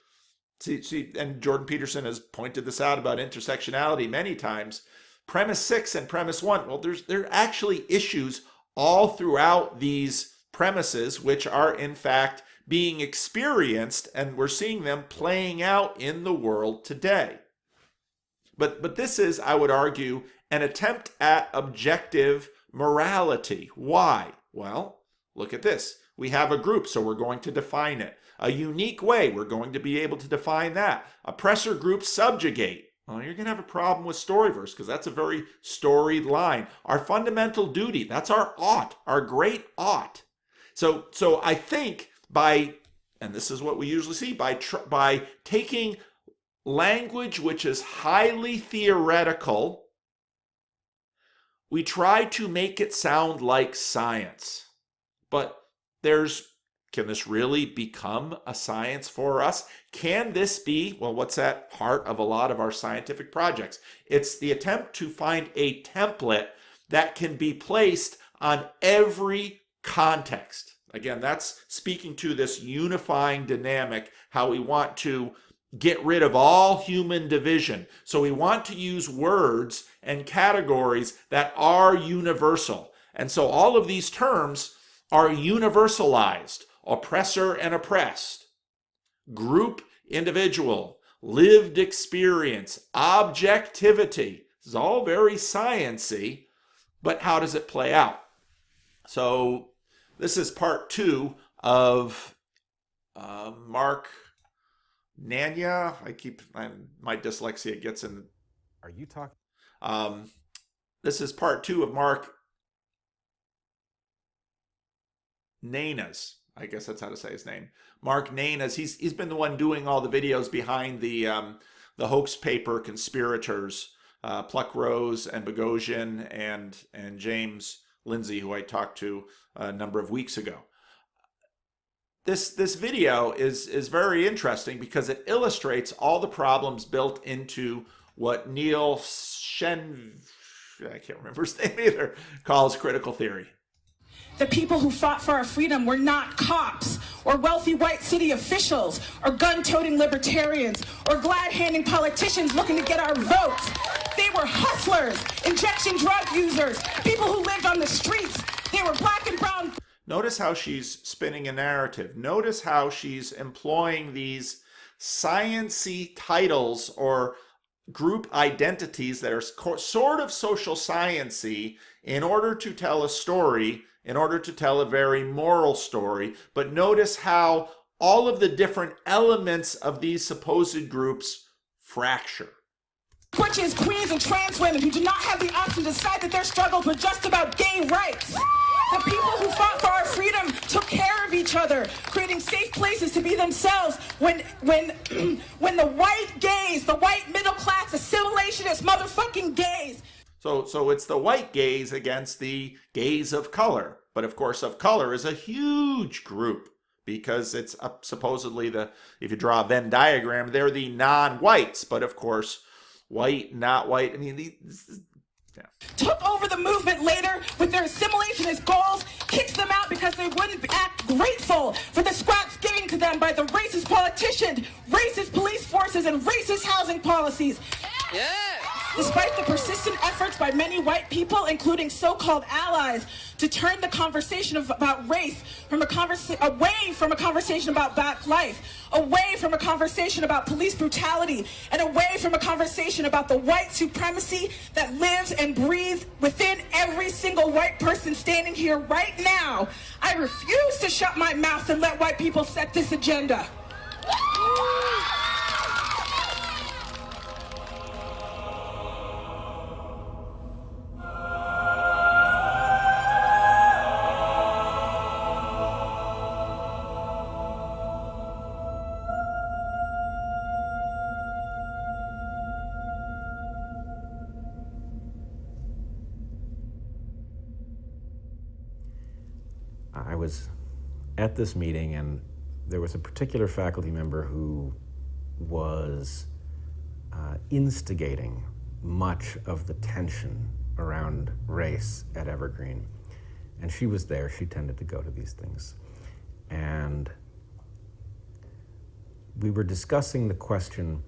see, and Jordan Peterson has pointed this out about intersectionality many times. Premise 6 and premise 1, well, there are actually issues all throughout these premises which are in fact being experienced, and we're seeing them playing out in the world today. But this is, I would argue, an attempt at objective morality. Why? Well, look at this. We have a group, so we're going to define it. A unique way, we're going to be able to define that. Oppressor groups subjugate. Well, you're going to have a problem with Storyverse because that's a very storied line. Our fundamental duty, that's our ought, our great ought. So I think by, and this is what we usually see, by taking language which is highly theoretical, we try to make it sound like science. But can this really become a science for us? Can this be, well, what's at heart of a lot of our scientific projects? It's the attempt to find a template that can be placed on every context. Again, that's speaking to this unifying dynamic, how we want to get rid of all human division. So we want to use words and categories that are universal. And so all of these terms are universalized: oppressor and oppressed, group, individual, lived experience, objectivity. This is all very sciencey, but how does it play out? So this is part 2 of Mark Nanya. My dyslexia gets in. Are you talking? This is part 2 of Mark Nana's. I guess that's how to say his name. Mark Nana's. He's been the one doing all the videos behind the hoax paper conspirators, Pluck Rose and Boghossian and James Lindsay, who I talked to a number of weeks ago. This video is very interesting because it illustrates all the problems built into what Neil Shenvi, I can't remember his name either, calls critical theory. The people who fought for our freedom were not cops or wealthy white city officials or gun-toting libertarians or glad-handing politicians looking to get our votes. They were hustlers, injection drug users, people who lived on the streets. They were black and brown. Notice how she's spinning a narrative. Notice how she's employing these science-y titles or group identities that are sort of social science-y in order to tell a story, in order to tell a very moral story. But notice how all of the different elements of these supposed groups fracture. Butches, queens, and trans women who do not have the option to decide that their struggles were just about gay rights. The people who fought for our freedom took care of each other, creating safe places to be themselves when the white gays, the white middle class assimilationist motherfucking gays. So it's the white gays against the gays of color. But of course, of color is a huge group because it's supposedly if you draw a Venn diagram, they're the non-whites. But of course, white, not white. I mean, yeah. Took over the movement later with their assimilationist goals, kicked them out because they wouldn't act grateful for the scraps given to them by the racist politicians, racist police forces, and racist housing policies. Yeah. Despite the persistent efforts by many white people, including so-called allies, to turn the conversation about race away from a conversation about black life, away from a conversation about police brutality, and away from a conversation about the white supremacy that lives and breathes within every single white person standing here right now, I refuse to shut my mouth and let white people set this agenda. I was at this meeting and there was a particular faculty member who was instigating much of the tension around race at Evergreen. And she was there, she tended to go to these things. And we were discussing the question,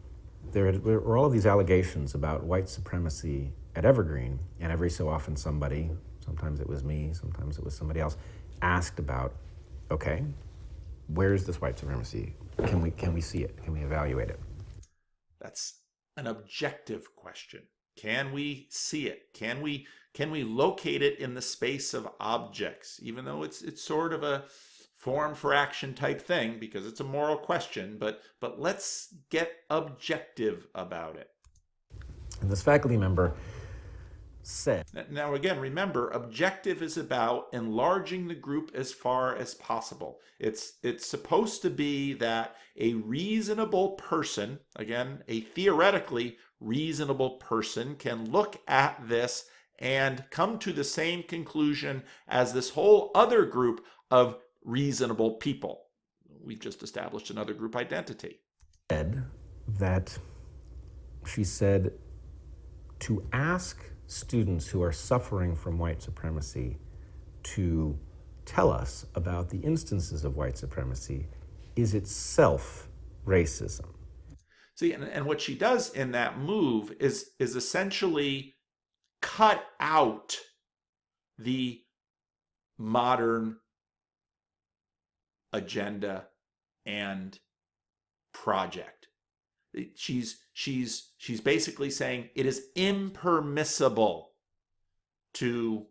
there were all of these allegations about white supremacy at Evergreen, and every so often somebody, sometimes it was me, sometimes it was somebody else, asked about, okay, where's this white supremacy? Can we see it? Can we evaluate it? That's an objective question. Can we see it? Can we locate it in the space of objects, even though it's sort of a form for action type thing because it's a moral question, but let's get objective about it. And this faculty member said, now again, remember, objective is about enlarging the group as far as possible. It's supposed to be that a reasonable person, again, a theoretically reasonable person, can look at this and come to the same conclusion as this whole other group of reasonable people. We've just established another group identity. She said to ask students who are suffering from white supremacy to tell us about the instances of white supremacy is itself racism. See, and what she does in that move is essentially cut out the modern agenda and project. She's basically saying it is impermissible to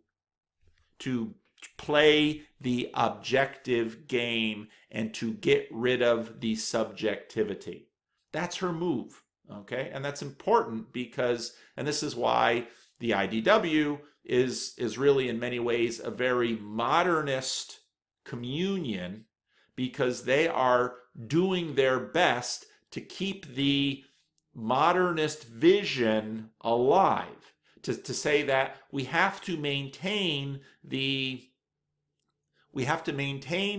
play the objective game and to get rid of the subjectivity. That's her move, okay? And that's important because, and this is why the IDW is really in many ways a very modernist communion, because they are doing their best to keep the modernist vision alive, to say that we have to maintain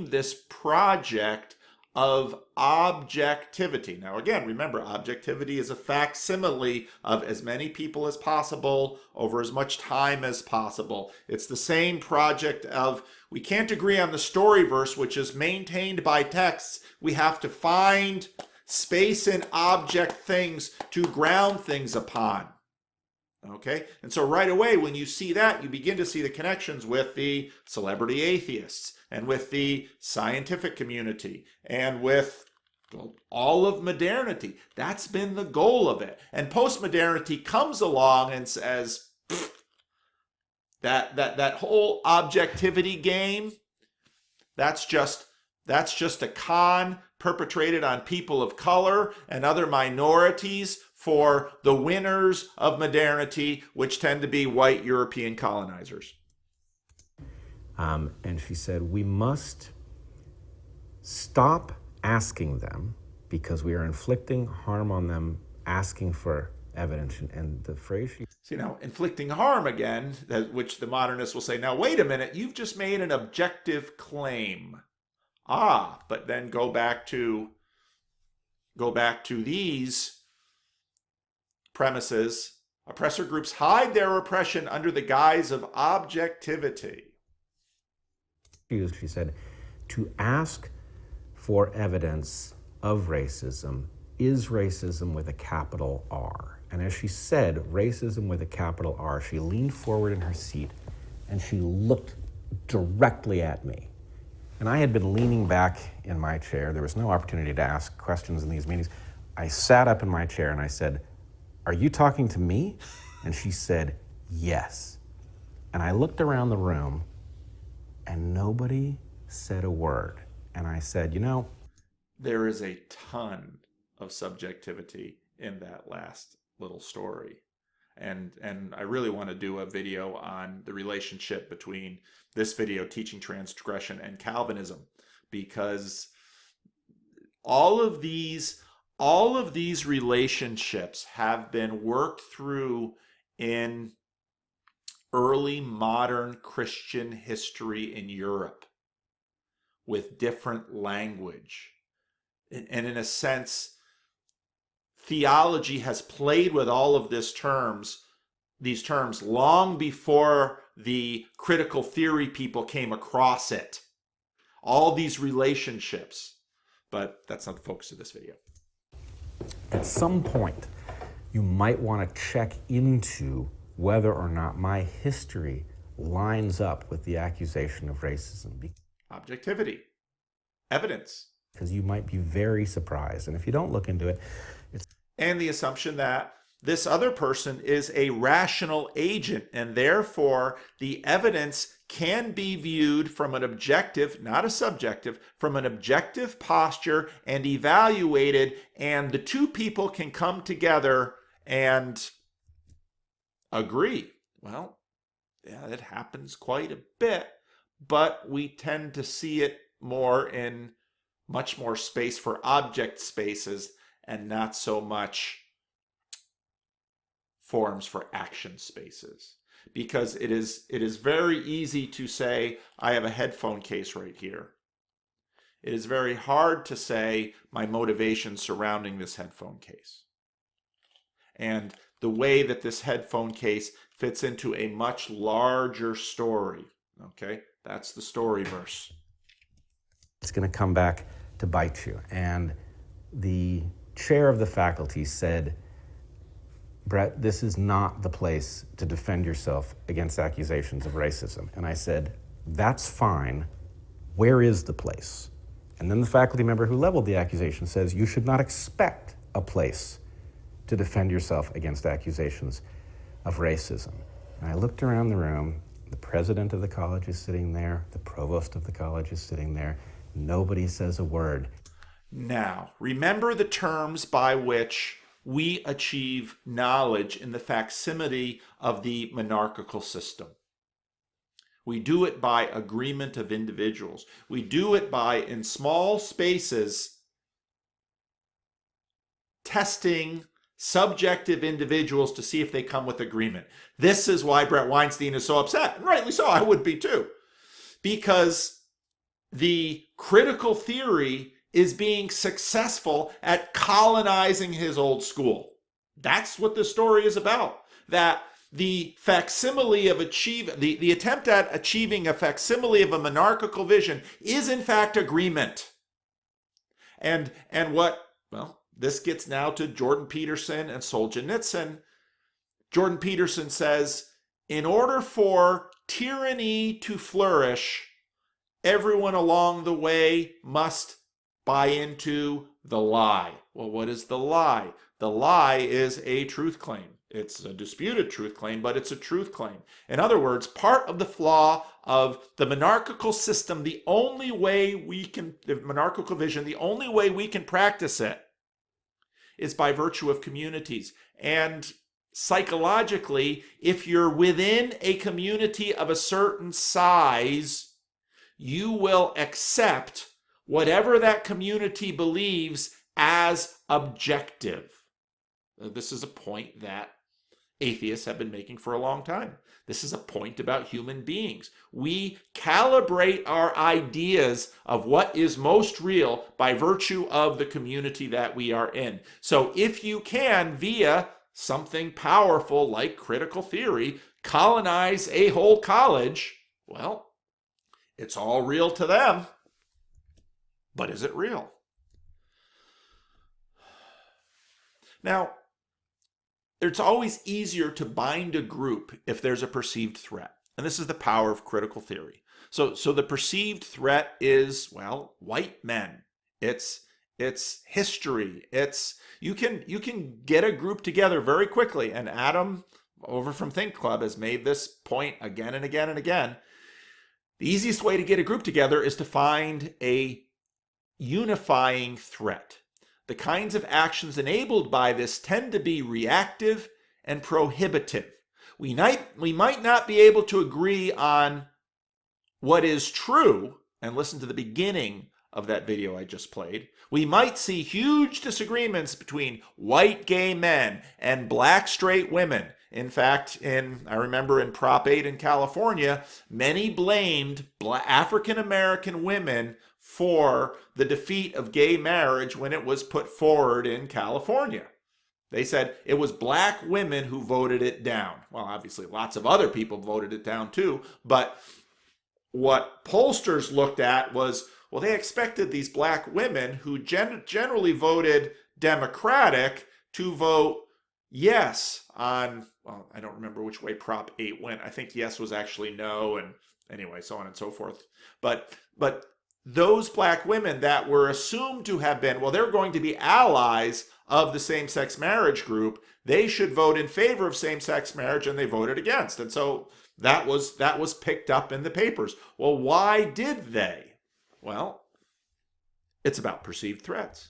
this project of objectivity. Now again, remember, objectivity is a facsimile of as many people as possible over as much time as possible. It's the same project of, we can't agree on the storyverse, which is maintained by texts. We have to find space and object things to ground things upon. Okay? And so right away, when you see that, you begin to see the connections with the celebrity atheists and with the scientific community and with all of modernity. That's been the goal of it. And postmodernity comes along and says, that whole objectivity game, that's just a con perpetrated on people of color and other minorities for the winners of modernity, which tend to be white European colonizers. And she said, we must stop asking them because we are inflicting harm on them, asking for evidence. And the phrase she... See, now, inflicting harm again, which the modernists will say, now, wait a minute, you've just made an objective claim. But then go back to these premises. Oppressor groups hide their oppression under the guise of objectivity. She said, to ask for evidence of racism is racism with a capital R. And as she said, racism with a capital R, she leaned forward in her seat and she looked directly at me. And I had been leaning back in my chair. There was no opportunity to ask questions in these meetings. I sat up in my chair and I said, are you talking to me? And she said, yes. And I looked around the room and nobody said a word. And I said, there is a ton of subjectivity in that last little story. And I really want to do a video on the relationship between this video, Teaching Transgression, and Calvinism, because all of these relationships have been worked through in early modern Christian history in Europe with different language. And in a sense, theology has played with all of these terms long before the critical theory people came across it. All these relationships. But that's not the focus of this video. At some point, you might want to check into whether or not my history lines up with the accusation of racism. Objectivity. Evidence. Because you might be very surprised. And if you don't look into it, and the assumption that this other person is a rational agent, and therefore the evidence can be viewed from an objective, not a subjective, from an objective posture and evaluated, and the two people can come together and agree. Well, yeah, that happens quite a bit, but we tend to see it more in much more space for object spaces and not so much forms for action spaces. Because it is very easy to say, I have a headphone case right here. It is very hard to say my motivation surrounding this headphone case. And the way that this headphone case fits into a much larger story. Okay, that's the story verse. It's going to come back to bite you. And the chair of the faculty said, Bret, this is not the place to defend yourself against accusations of racism. And I said, that's fine. Where is the place? And then the faculty member who leveled the accusation says, you should not expect a place to defend yourself against accusations of racism. And I looked around the room. The president of the college is sitting there. The provost of the college is sitting there. Nobody says a word. Now, remember the terms by which we achieve knowledge in the facsimile of the monarchical system. We do it by agreement of individuals. We do it by, in small spaces, testing subjective individuals to see if they come with agreement. This is why Bret Weinstein is so upset, and rightly so, I would be too. Because the critical theory is being successful at colonizing his old school. That's what the story is about. That the facsimile of the attempt at achieving a facsimile of a monarchical vision is in fact agreement. And what, well, this gets now to Jordan Peterson and Solzhenitsyn. Jordan Peterson says, in order for tyranny to flourish, everyone along the way must buy into the lie. Well, what is the lie? The lie is a truth claim. It's a disputed truth claim, but it's a truth claim. In other words, part of the flaw of the monarchical system, the monarchical vision, the only way we can practice it is by virtue of communities. And psychologically, if you're within a community of a certain size, you will accept whatever that community believes as objective. This is a point that atheists have been making for a long time. This is a point about human beings. We calibrate our ideas of what is most real by virtue of the community that we are in. So if you can, via something powerful like critical theory, colonize a whole college, well, it's all real to them. But is it real? Now, it's always easier to bind a group if there's a perceived threat. And this is the power of critical theory. So the perceived threat is, well, white men. It's history. You can get a group together very quickly. And Adam, over from Think Club, has made this point again and again and again. The easiest way to get a group together is to find a unifying threat. The kinds of actions enabled by this tend to be reactive and prohibitive. We might not be able to agree on what is true, and listen to the beginning of that video I just played. We might see huge disagreements between white gay men and black straight women. In fact, I remember in Prop 8 in California, many blamed African American women for the defeat of gay marriage when it was put forward in California. They said it was black women who voted it down. Well, obviously lots of other people voted it down too, but what pollsters looked at was, well, they expected these black women who generally voted Democratic to vote yes on, well, I don't remember which way Prop 8 went. I think yes was actually no, and anyway, so on and so forth. But those black women that were assumed to have been, well, they're going to be allies of the same-sex marriage group, they should vote in favor of same-sex marriage, and they voted against. And so that was picked up in the papers. Well, why did they? Well, it's about perceived threats.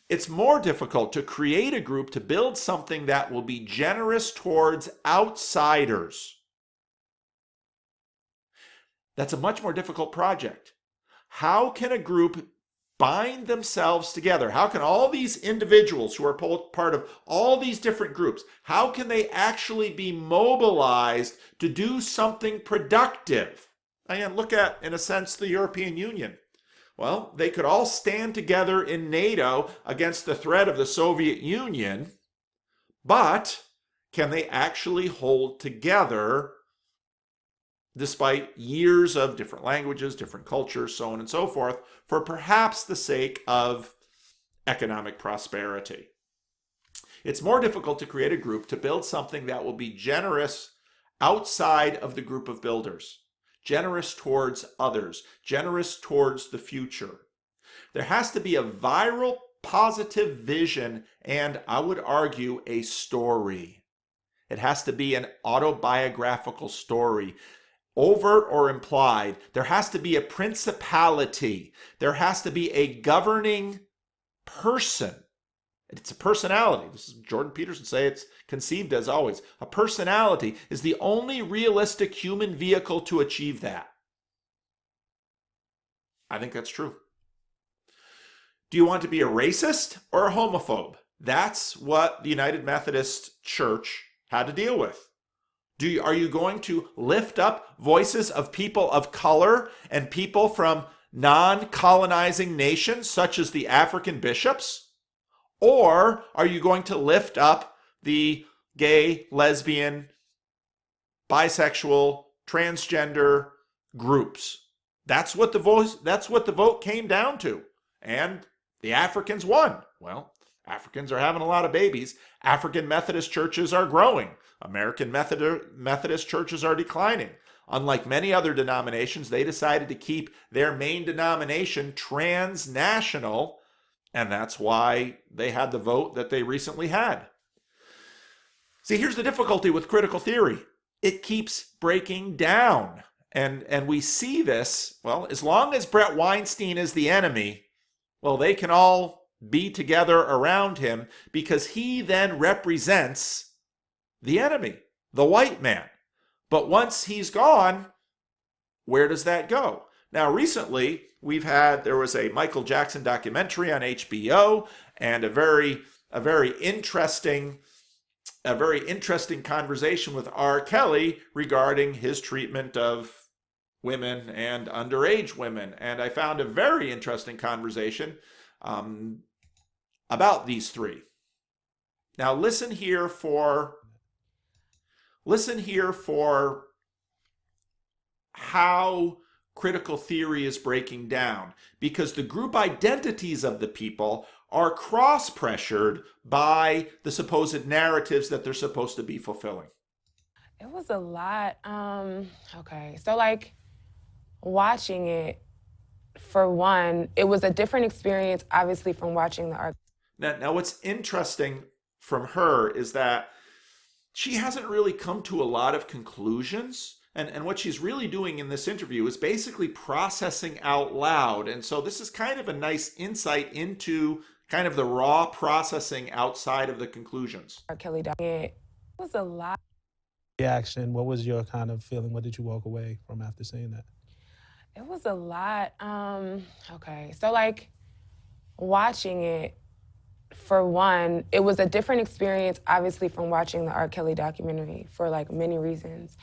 It's more difficult to create a group to build something that will be generous towards outsiders. That's a much more difficult project. How can a group bind themselves together? How can all these individuals who are part of all these different groups, how can they actually be mobilized to do something productive? Again, look at, in a sense, the European Union. Well, they could all stand together in NATO against the threat of the Soviet Union, but can they actually hold together despite years of different languages, different cultures, so on and so forth, for perhaps the sake of economic prosperity? It's more difficult to create a group to build something that will be generous outside of the group of builders, generous towards others, generous towards the future. There has to be a viral, positive vision, and I would argue a story. It has to be an autobiographical story, overt or implied. There has to be a principality. There has to be a governing person. It's a personality. This is Jordan Peterson say it's conceived as always. A personality is the only realistic human vehicle to achieve that. I think that's true. Do you want to be a racist or a homophobe? That's what the United Methodist Church had to deal with. Are you going to lift up voices of people of color and people from non-colonizing nations such as the African bishops? Or are you going to lift up the gay, lesbian, bisexual, transgender groups? That's what the vote came down to. And the Africans won. Well, Africans are having a lot of babies. African Methodist churches are growing. American Methodist churches are declining. Unlike many other denominations, they decided to keep their main denomination transnational, and that's why they had the vote that they recently had. See, here's the difficulty with critical theory. It keeps breaking down. And we see this, well, as long as Bret Weinstein is the enemy, well, they can all be together around him because he then represents the enemy, the white man. But once he's gone, where does that go? Now, recently, there was a Michael Jackson documentary on HBO and a very interesting conversation with R. Kelly regarding his treatment of women and underage women. And I found a very interesting conversation about these three. Now, listen here for how critical theory is breaking down, because the group identities of the people are cross-pressured by the supposed narratives that they're supposed to be fulfilling. It was a lot. Okay, so like watching it, for one, it was a different experience, obviously, from watching the art. Now, what's interesting from her is that she hasn't really come to a lot of conclusions. And what she's really doing in this interview is basically processing out loud. And so this is kind of a nice insight into kind of the raw processing outside of the conclusions. R. Kelly, it was a lot. Reaction, what was your kind of feeling? What did you walk away from after seeing that? It was a lot. Okay, so like watching it, for one, it was a different experience, obviously, from watching the R. Kelly documentary for like many reasons.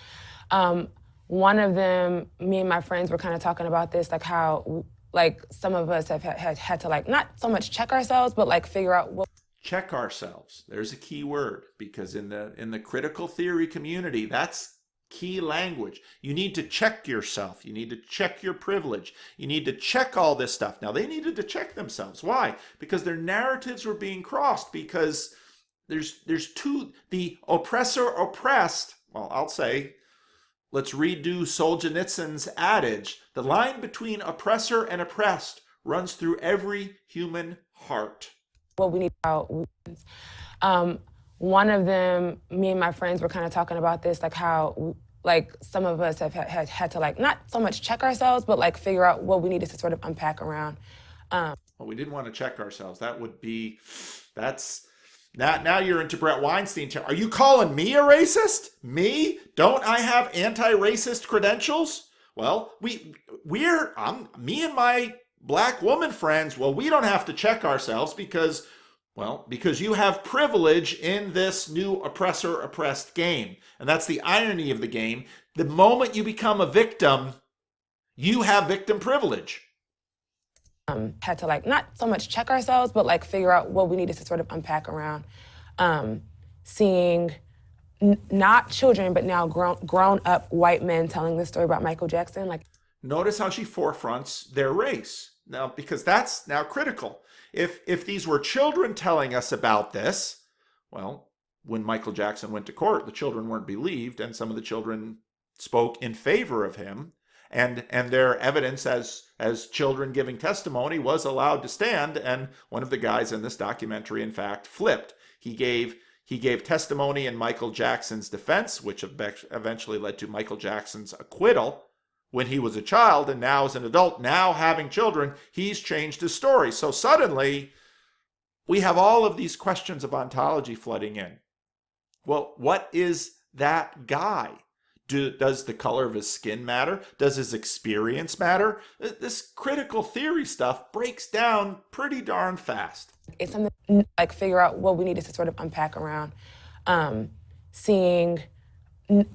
One of them, me and my friends were kind of talking about this, like how like some of us have had to like not so much check ourselves, but like figure out what. Check ourselves. There's a key word, because in the critical theory community, that's key language. You need to check yourself. You need to check your privilege. You need to check all this stuff. Now, they needed to check themselves. Why? Because their narratives were being crossed, because there's two, the oppressor oppressed. Well, I'll say, let's redo Solzhenitsyn's adage. The line between oppressor and oppressed runs through every human heart. What we need out. One of them, me and my friends were kind of talking about this, like how like some of us have had to like not so much check ourselves, but like figure out what we needed to sort of unpack around. Well, we didn't want to check ourselves. Now you're into Bret Weinstein. Are you calling me a racist? Me? Don't I have anti-racist credentials? Well, me and my black woman friends, well, we don't have to check ourselves because you have privilege in this new oppressor-oppressed game. And that's the irony of the game. The moment you become a victim, you have victim privilege. Had to like not so much check ourselves, but like figure out what we needed to sort of unpack around seeing not children, but now grown up white men telling this story about Michael Jackson. Like, notice how she forefronts their race now, because that's now critical. If these were children telling us about this, well, when Michael Jackson went to court, the children weren't believed, and some of the children spoke in favor of him. And their evidence as children giving testimony was allowed to stand. And one of the guys in this documentary, in fact, flipped. He gave testimony in Michael Jackson's defense, which eventually led to Michael Jackson's acquittal when he was a child. And now as an adult, now having children, he's changed his story. So suddenly we have all of these questions of ontology flooding in. Well, what is that guy? Does the color of his skin matter? Does his experience matter? This critical theory stuff breaks down pretty darn fast. It's something like figure out what we needed to sort of unpack around seeing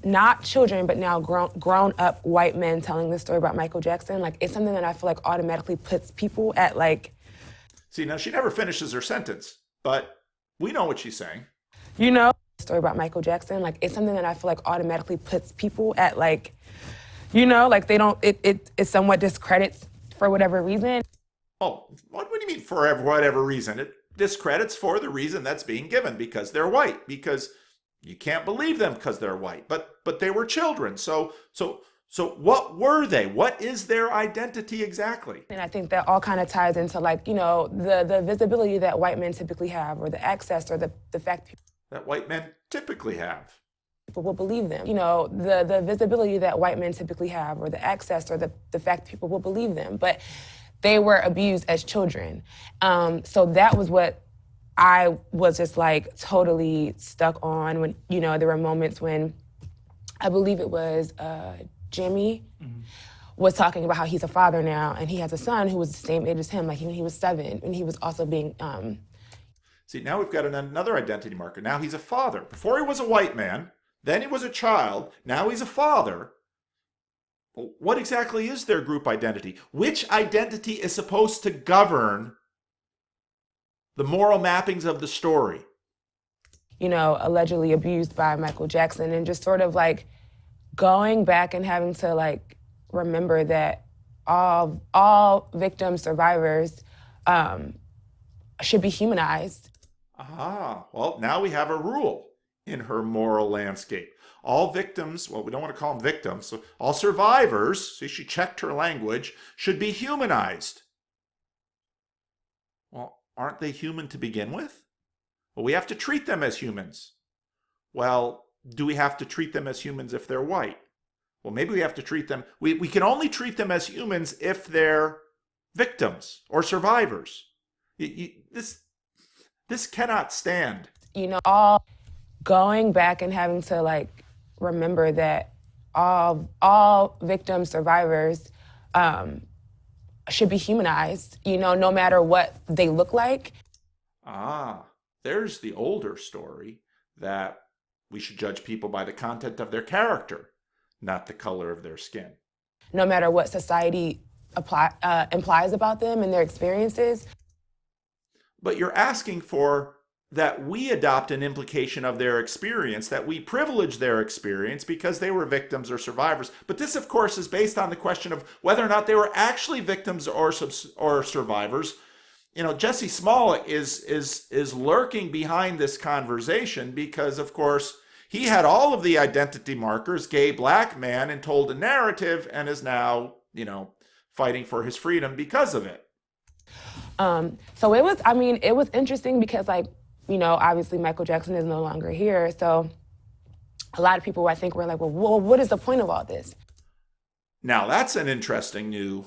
not children, but now grown up white men telling this story about Michael Jackson. Like, it's something that I feel like automatically puts people at like. See, now she never finishes her sentence, but we know what she's saying. You know. Story about Michael Jackson, like it's something that I feel like automatically puts people at like, you know, like they don't, it somewhat discredits for whatever reason. Oh, what do you mean for whatever reason? It discredits for the reason that's being given, because they're white, because you can't believe them because they're white, but they were children. So what were they? What is their identity exactly? And I think that all kind of ties into like, you know, the visibility that white men typically have, or the access, or the fact that white men typically have. People will believe them. You know, the visibility that white men typically have, or the access, or the fact people will believe them. But they were abused as children. So that was what I was just like totally stuck on when, you know, there were moments when I believe it was Jimmy was talking about how he's a father now, and he has a son who was the same age as him, like when he was 7, and he was also being See, now we've got another identity marker. Now he's a father. Before he was a white man, then he was a child, now he's a father. What exactly is their group identity? Which identity is supposed to govern the moral mappings of the story? You know, allegedly abused by Michael Jackson, and just sort of like going back and having to like remember that all victims, survivors should be humanized. Well, now we have a rule in her moral landscape. All victims, well, we don't want to call them victims, so all survivors, see, she checked her language, should be humanized. Well, aren't they human to begin with? Well, we have to treat them as humans. Well, do we have to treat them as humans if they're white? Well, maybe we have to treat them, we can only treat them as humans if they're victims or survivors. This cannot stand. You know, all going back and having to like remember that all victims, survivors should be humanized, you know, no matter what they look like. There's the older story that we should judge people by the content of their character, not the color of their skin. No matter what society implies about them and their experiences. But you're asking for that we adopt an implication of their experience, that we privilege their experience because they were victims or survivors. But this, of course, is based on the question of whether or not they were actually victims or survivors. Jesse Smollett is lurking behind this conversation because, of course, he had all of the identity markers, gay black man, and told a narrative, and is now, fighting for his freedom because of it. So it was interesting because, like, obviously Michael Jackson is no longer here. So a lot of people, I think, were like, well, what is the point of all this? Now, that's an interesting new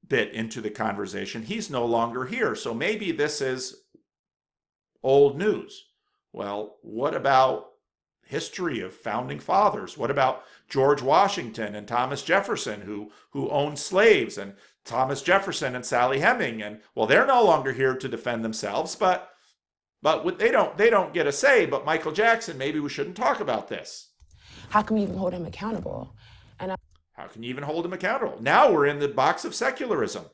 bit into the conversation. He's no longer here. So maybe this is old news. Well, what about history of founding fathers? What about George Washington and Thomas Jefferson, who owned slaves, and Thomas Jefferson and Sally Heming? And well, they're no longer here to defend themselves, but they don't get a say. But Michael Jackson, maybe we shouldn't talk about this. How can we even hold him accountable? How can you even hold him accountable? Now we're in the box of secularism.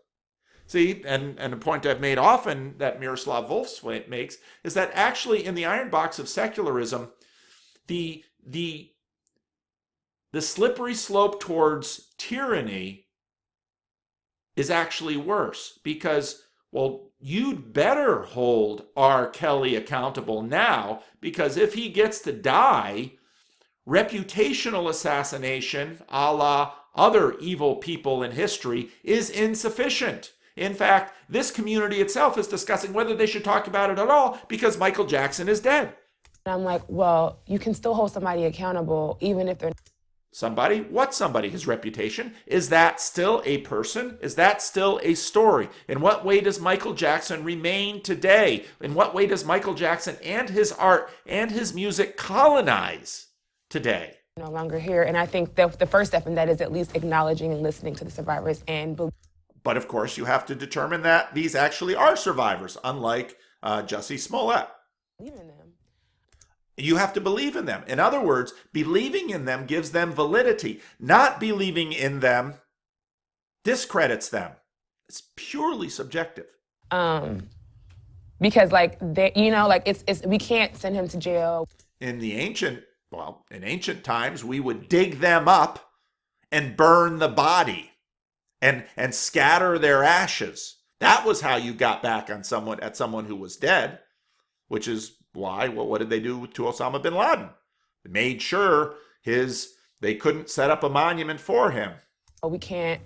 See, and a point I've made often that Miroslav Volf makes is that actually in the iron box of secularism, the slippery slope towards tyranny is actually worse because, well, you'd better hold R. Kelly accountable now, because if he gets to die, reputational assassination, a la other evil people in history, is insufficient. In fact, this community itself is discussing whether they should talk about it at all because Michael Jackson is dead. And I'm like, well, you can still hold somebody accountable even if they're... Somebody? What somebody? His reputation? Is that still a person? Is that still a story? In what way does Michael Jackson remain today? In what way does Michael Jackson and his art and his music colonize today? No longer here. And I think the first step in that is at least acknowledging and listening to the survivors and... But of course, you have to determine that these actually are survivors, unlike Jussie Smollett. Believe in them. You have to believe in them. In other words, believing in them gives them validity. Not believing in them discredits them. It's purely subjective. Because like they, it's we can't send him to jail. In ancient times, we would dig them up and burn the body and scatter their ashes. That was how you got back on someone who was dead, which is why, what did they do to Osama bin Laden? They made sure they couldn't set up a monument for him. We can't,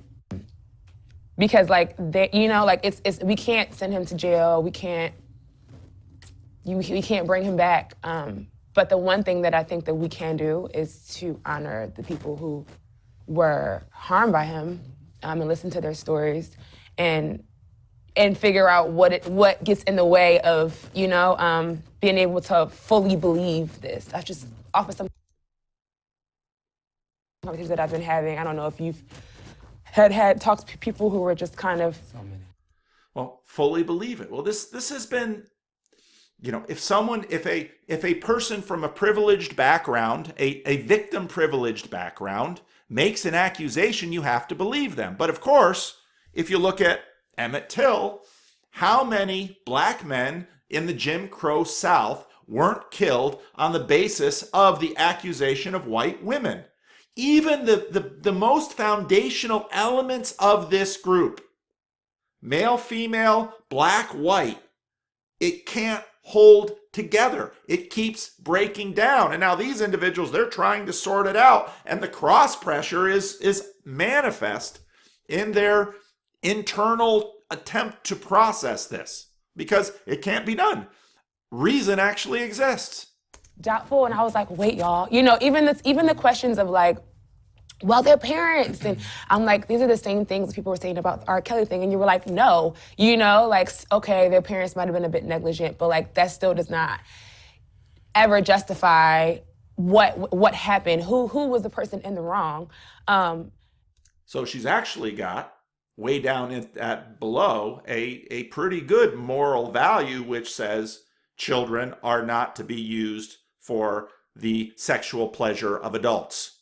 because like they, we can't send him to jail. We can't bring him back. But the one thing that I think that we can do is to honor the people who were harmed by him, and listen to their stories, and figure out what gets in the way of, being able to fully believe this. I just offer some conversations that I've been having. I don't know if you've had talks to people who were just kind of... Well, fully believe it. Well, this has been, if a person from a privileged background, a victim privileged background, makes an accusation, you have to believe them. But of course, if you look at Emmett Till, how many black men in the Jim Crow South weren't killed on the basis of the accusation of white women? Even the most foundational elements of this group, male, female, black, white, it can't hold together. It keeps breaking down. And now these individuals, they're trying to sort it out. And the cross pressure is manifest in their internal attempt to process this, because it can't be done. Reason actually exists. Doubtful. And I was like, wait, y'all, even the questions of like, well, their parents. And I'm like, these are the same things people were saying about the R. Kelly thing. And you were like, no, okay, their parents might have been a bit negligent, but like that still does not ever justify what happened. Who was the person in the wrong? So she's actually got way down at below a pretty good moral value, which says children are not to be used for the sexual pleasure of adults.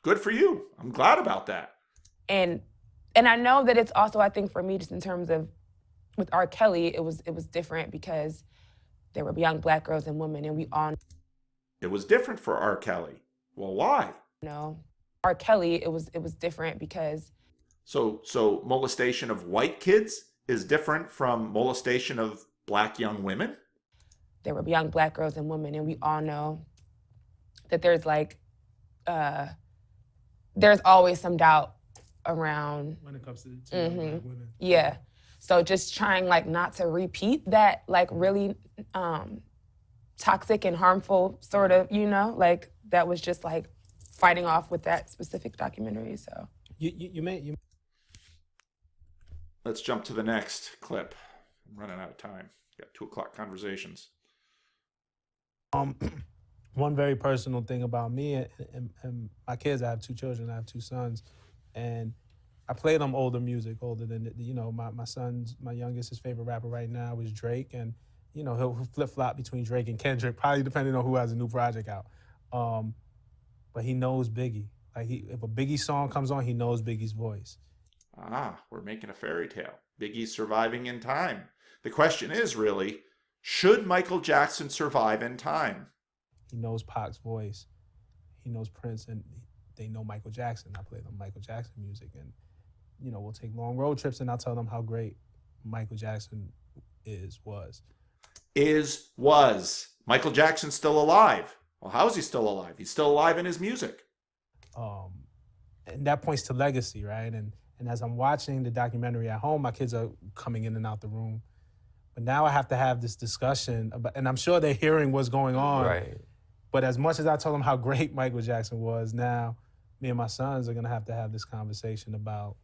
Good for you. I'm glad about that. And I know that it's also, I think for me, just in terms of with R. Kelly, it was different because there were young black girls and women, and we all... It was different for R. Kelly. Well, why? R. Kelly, it was different because... So molestation of white kids is different from molestation of black young women? There were young black girls and women, and we all know that there's like, there's always some doubt around. When it comes to black women. Yeah. So just trying like not to repeat that like really toxic and harmful sort of, you know, like that was just like fighting off with that specific documentary. So you Let's jump to the next clip. I'm running out of time. Got 2 o'clock conversations. One very personal thing about me and my kids, I have 2 children, I have 2 sons, and I play them older music, older than, you know, my youngest, his favorite rapper right now is Drake, and, you know, he'll flip-flop between Drake and Kendrick, probably depending on who has a new project out. But he knows Biggie. Like, if a Biggie song comes on, he knows Biggie's voice. We're making a fairy tale. Biggie's surviving in time. The question is really, should Michael Jackson survive in time? He knows Pac's voice. He knows Prince, and they know Michael Jackson. I play them Michael Jackson music, and, you know, we'll take long road trips, and I'll tell them how great Michael Jackson was. Was. Michael Jackson still alive? Well, how is he still alive? He's still alive in his music. And that points to legacy, right? And as I'm watching the documentary at home, my kids are coming in and out the room. But now I have to have this discussion about, and I'm sure they're hearing what's going on. Right. But as much as I told them how great Michael Jackson was, now me and my sons are gonna have to have this conversation about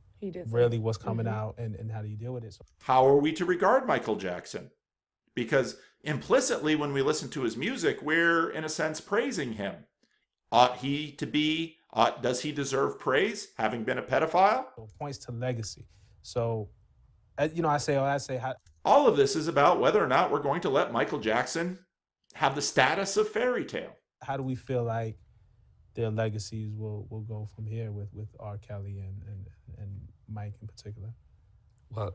really what's coming out and how do you deal with it. So, how are we to regard Michael Jackson? Because implicitly, when we listen to his music, we're in a sense praising him. Does he deserve praise, having been a pedophile? it points to legacy. So, you know, I say how. All of this is about whether or not we're going to let Michael Jackson have the status of fairy tale. How do we feel like their legacies will go from here with R. Kelly and Mike in particular? Well,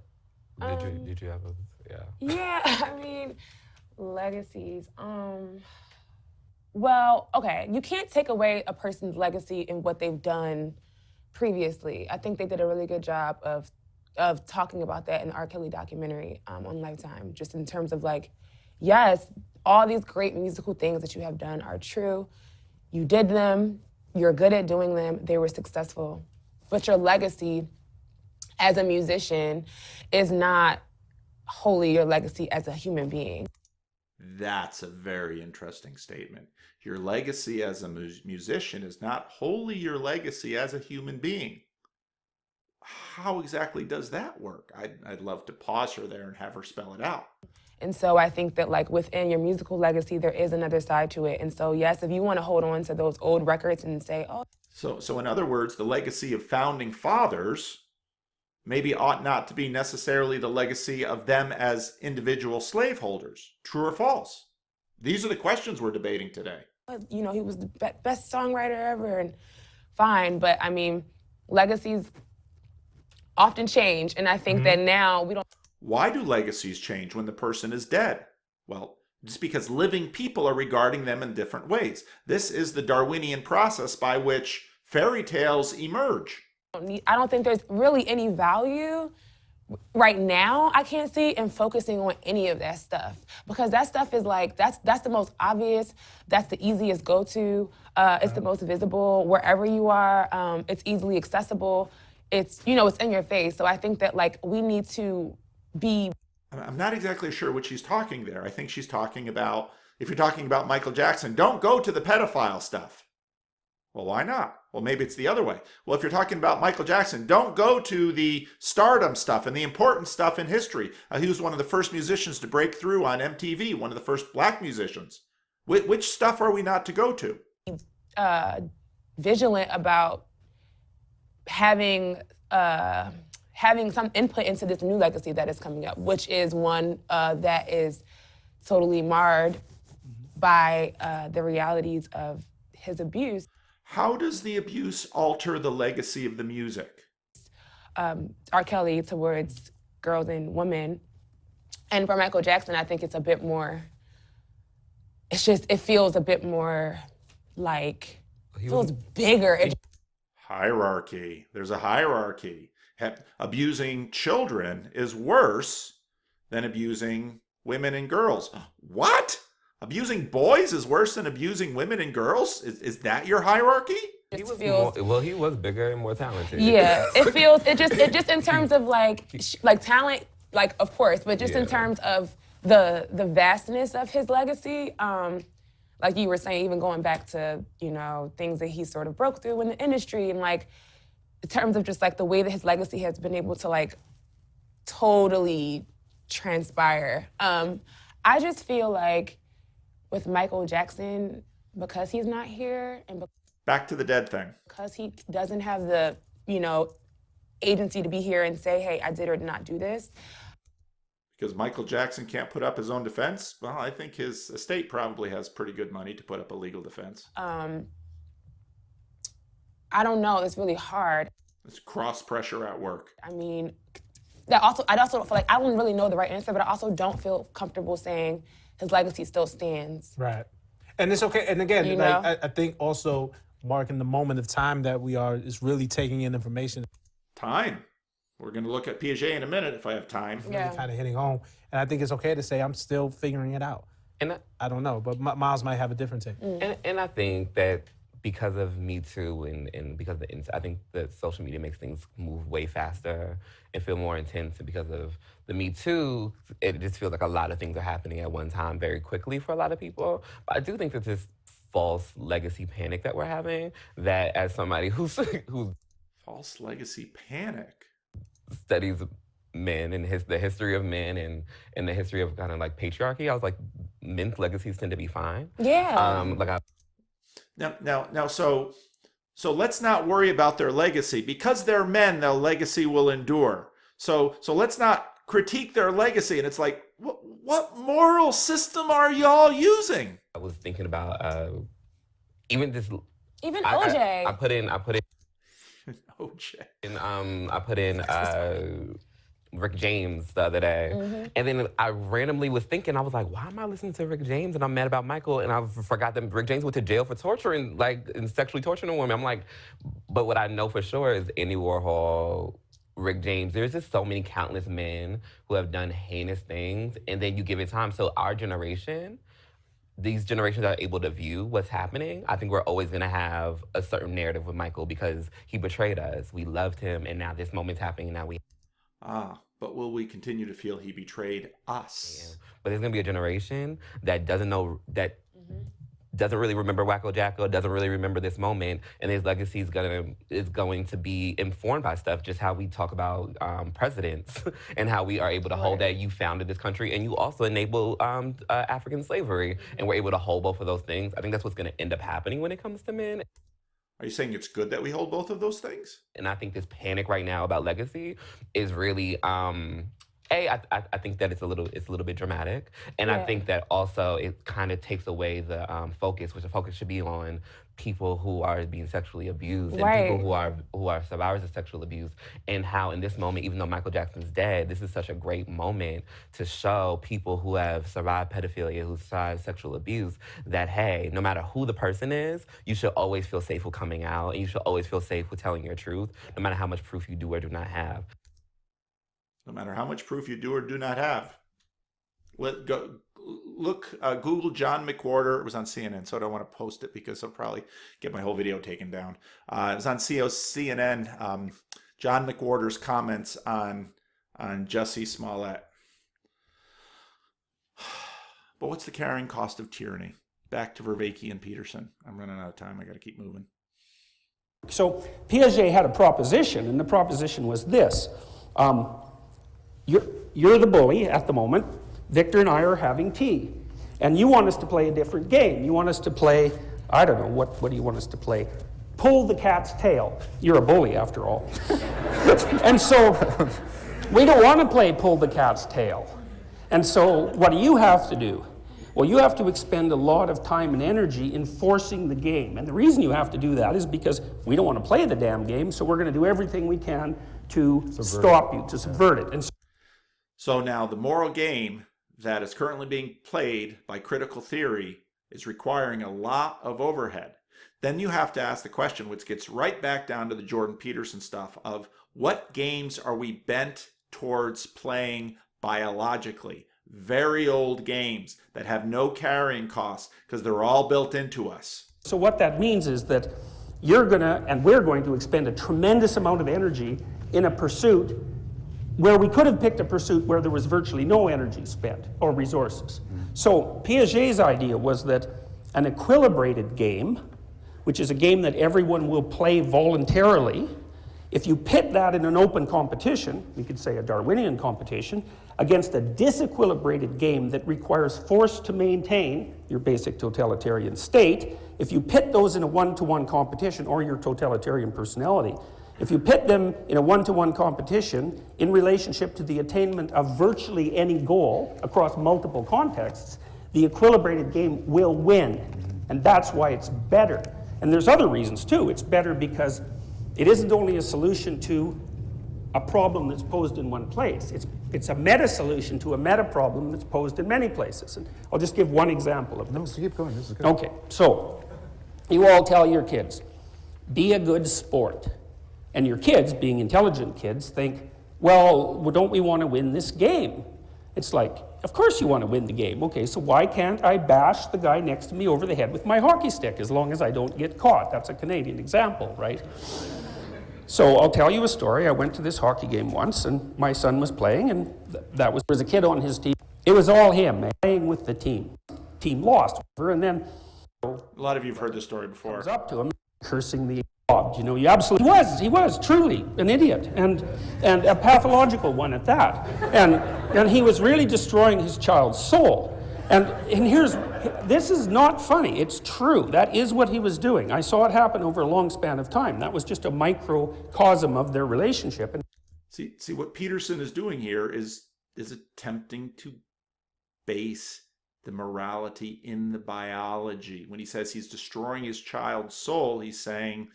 did you have a Yeah, I mean, legacies. Well, okay, you can't take away a person's legacy in what they've done previously. I think they did a really good job of talking about that in the R. Kelly documentary on Lifetime, just in terms of like, yes, all these great musical things that you have done are true. You did them, you're good at doing them, they were successful. But your legacy as a musician is not wholly your legacy as a human being. That's a very interesting statement. Your legacy as a musician is not wholly your legacy as a human being. How exactly does that work? I'd love to pause her there and have her spell it out. And so I think that like within your musical legacy, there is another side to it. And so yes, if you want to hold on to those old records and say, oh. So in other words, the legacy of founding fathers maybe ought not to be necessarily the legacy of them as individual slaveholders. True or false? These are the questions we're debating today. You know, he was the best songwriter ever, and fine. But I mean, legacies often change. And I think that now we don't. Why do legacies change when the person is dead? Well, just because living people are regarding them in different ways. This is the Darwinian process by which fairy tales emerge. I don't think there's really any value right now, I can't see, in focusing on any of that stuff. Because that stuff is like, that's the most obvious, that's the easiest go-to, it's the most visible wherever you are, it's easily accessible, it's, you know, it's in your face. So I think that like we need to be. I'm not exactly sure what she's talking there. I think she's talking about, if you're talking about Michael Jackson, don't go to the pedophile stuff. Well, why not? Well, maybe it's the other way. Well, if you're talking about Michael Jackson, don't go to the stardom stuff and the important stuff in history. He was one of the first musicians to break through on MTV, one of the first black musicians. Which stuff are we not to go to? Vigilant about having some input into this new legacy that is coming up, which is one that is totally marred by the realities of his abuse. How does the abuse alter the legacy of the music? R. Kelly towards girls and women. And for Michael Jackson, I think it's a bit more, it feels a bit more like, it feels bigger. Hierarchy. There's a hierarchy. Abusing children is worse than abusing women and girls. What? Abusing boys is worse than abusing women and girls? Is that your hierarchy? He was bigger and more talented. Yeah, it just in terms of like talent, like of course, but just in terms of the vastness of his legacy, like you were saying, even going back to, things that he sort of broke through in the industry, and like in terms of just like the way that his legacy has been able to like totally transpire. I just feel like with Michael Jackson, because he's not here and back to the dead thing, because he doesn't have the, agency to be here and say, hey, I did or did not do this. Because Michael Jackson can't put up his own defense? Well, I think his estate probably has pretty good money to put up a legal defense. I don't know. It's really hard. It's cross pressure at work. I mean, I also don't feel like I don't really know the right answer, but I also don't feel comfortable saying his legacy still stands. Right. And it's okay. And again, I think also marking the moment of time that we are is really taking in information. Time. We're going to look at Piaget in a minute if I have time. Yeah. Really kind of hitting home. And I think it's okay to say I'm still figuring it out. And I don't know, but Miles might have a different take. And I think that because of Me Too and because I think that social media makes things move way faster and feel more intense. And because of the Me Too, it just feels like a lot of things are happening at one time very quickly for a lot of people. But I do think that this false legacy panic that we're having, that as somebody who's false legacy panic studies men and the history of men and the history of kind of like patriarchy, I was like, men's legacies tend to be fine. Yeah. Now, so let's not worry about their legacy. Because they're men, their legacy will endure. So let's not critique their legacy. And it's like, what moral system are y'all using? I was thinking about even OJ. I put in OJ. And I put in Rick James the other day. And then I randomly was thinking, I was like, why am I listening to Rick James and I'm mad about Michael? And I forgot that Rick James went to jail for torturing, and sexually torturing a woman. I'm like, but what I know for sure is Andy Warhol, Rick James, there's just so many countless men who have done heinous things, and then you give it time. So our generation, these generations are able to view what's happening. I think we're always going to have a certain narrative with Michael because he betrayed us. We loved him, and now this moment's happening, and now we... But will we continue to feel he betrayed us? Yeah. But there's going to be a generation that doesn't know, that doesn't really remember Wacko Jacko, doesn't really remember this moment, and his legacy is going to be informed by stuff, just how we talk about presidents and how we are able to hold that you founded this country and you also enabled African slavery, and we're able to hold both of those things. I think that's what's going to end up happening when it comes to men. Are you saying it's good that we hold both of those things? And I think this panic right now about legacy is really, I think that it's a little bit dramatic, and I think that also it kind of takes away the focus, which the focus should be on people who are being sexually abused and people who are survivors of sexual abuse, and how in this moment, even though Michael Jackson's dead, this is such a great moment to show people who have survived pedophilia, who survived sexual abuse, that hey, no matter who the person is, you should always feel safe with coming out, and you should always feel safe with telling your truth, no matter how much proof you do or do not have. No matter how much proof you do or do not have. Google John McWhorter. It was on CNN, so I don't want to post it because I'll probably get my whole video taken down. It was on CNN. John McWhorter's comments on Jussie Smollett. But what's the carrying cost of tyranny? Back to Vervaeke and Peterson. I'm running out of time. I got to keep moving. So Piaget had a proposition, and the proposition was this. You're the bully at the moment. Victor and I are having tea. And you want us to play a different game. You want us to play, I don't know, what do you want us to play? Pull the cat's tail. You're a bully, after all. And so we don't want to play pull the cat's tail. And so what do you have to do? Well, you have to expend a lot of time and energy in forcing the game. And the reason you have to do that is because we don't want to play the damn game, so we're going to do everything we can to stop you, to subvert it. And so now the moral game that is currently being played by critical theory is requiring a lot of overhead. then you have to ask the question, which gets right back down to the Jordan Peterson stuff of what games are we bent towards playing biologically? Very old games that have no carrying costs because they're all built into us. So what that means is that you're going to, and we're going to expend a tremendous amount of energy in a pursuit where we could have picked a pursuit where there was virtually no energy spent or resources. So Piaget's idea was that an equilibrated game, which is a game that everyone will play voluntarily, if you pit that in an open competition, we could say a Darwinian competition, against a disequilibrated game that requires force to maintain your basic totalitarian state, if you pit those in a one-to-one competition, or your totalitarian personality, if you pit them in a one-to-one competition in relationship to the attainment of virtually any goal across multiple contexts, the equilibrated game will win. And that's why it's better. And there's other reasons too. It's better because it isn't only a solution to a problem that's posed in one place. It's a meta solution to a meta problem that's posed in many places. And I'll just give one example of this. No, keep going. This is good. Okay, so you all tell your kids, be a good sport. And your kids, being intelligent kids, think, well, don't we want to win this game? It's like, of course you want to win the game. Okay, so why can't I bash the guy next to me over the head with my hockey stick as long as I don't get caught? That's a Canadian example, right? So I'll tell you a story. I went to this hockey game once, and my son was playing, and there was a kid on his team. It was all him, man, playing with the team. Team lost, and then A lot of you have heard this story before. I was up to him, cursing the God. You know, he was truly an idiot, and a pathological one at that. And he was really destroying his child's soul. And this is not funny, it's true. That is what he was doing. I saw it happen over a long span of time. That was just a microcosm of their relationship. And See what Peterson is doing here is attempting to base the morality in the biology. When he says he's destroying his child's soul, he's saying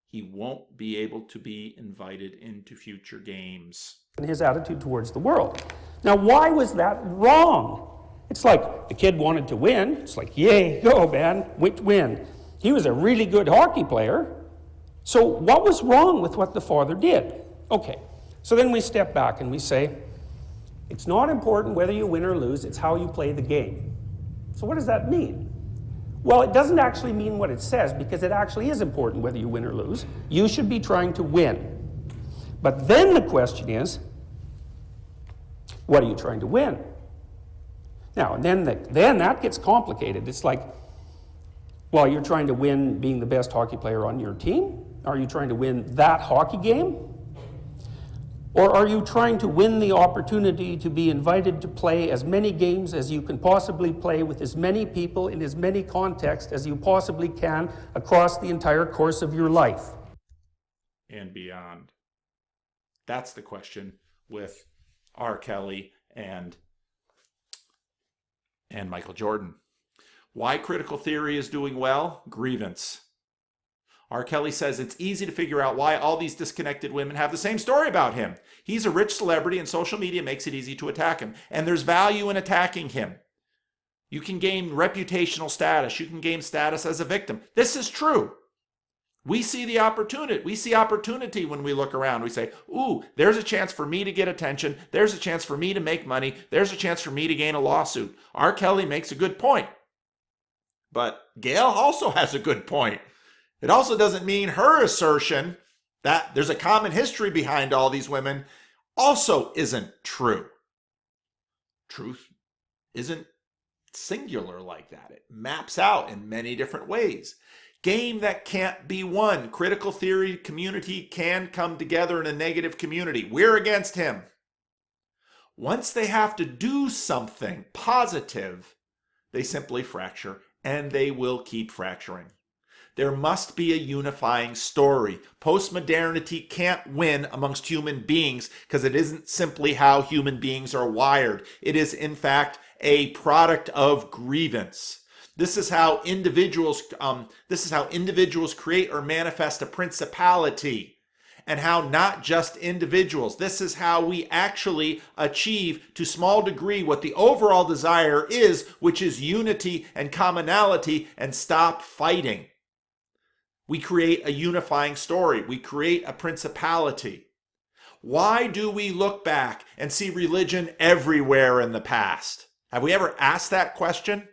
he won't be able to be invited into future games. And his attitude towards the world. Now, why was that wrong? It's like the kid wanted to win. It's like, yay, go, man, win. He was a really good hockey player. So what was wrong with what the father did? Okay, so then we step back and we say, it's not important whether you win or lose, it's how you play the game. So what does that mean? Well, it doesn't actually mean what it says, because it actually is important whether you win or lose. You should be trying to win. But then the question is, what are you trying to win? Now, and then that gets complicated. It's like, well, you're trying to win being the best hockey player on your team? Are you trying to win that hockey game? Or are you trying to win the opportunity to be invited to play as many games as you can possibly play with as many people in as many contexts as you possibly can across the entire course of your life? And beyond. That's the question with R. Kelly and Michael Jordan. Why critical theory is doing well? Grievance. R. Kelly says it's easy to figure out why all these disconnected women have the same story about him. He's a rich celebrity and social media makes it easy to attack him. And there's value in attacking him. You can gain reputational status. You can gain status as a victim. This is true. We see the opportunity. We see opportunity when we look around. We say, ooh, there's a chance for me to get attention. There's a chance for me to make money. There's a chance for me to gain a lawsuit. R. Kelly makes a good point. But Gail also has a good point. It also doesn't mean her assertion that there's a common history behind all these women also isn't true. Truth isn't singular like that. It maps out in many different ways. Game that can't be won. Critical theory community can come together in a negative community. We're against him. Once they have to do something positive, they simply fracture, and they will keep fracturing. There must be a unifying story. Postmodernity can't win amongst human beings because it isn't simply how human beings are wired. It is, in fact, a product of grievance. This is how individuals create or manifest a principality. and how not just individuals. This is how we actually achieve to small degree what the overall desire is, which is unity and commonality, and stop fighting. We create a unifying story. We create a principality. Why do we look back and see religion everywhere in the past? Have we ever asked that question?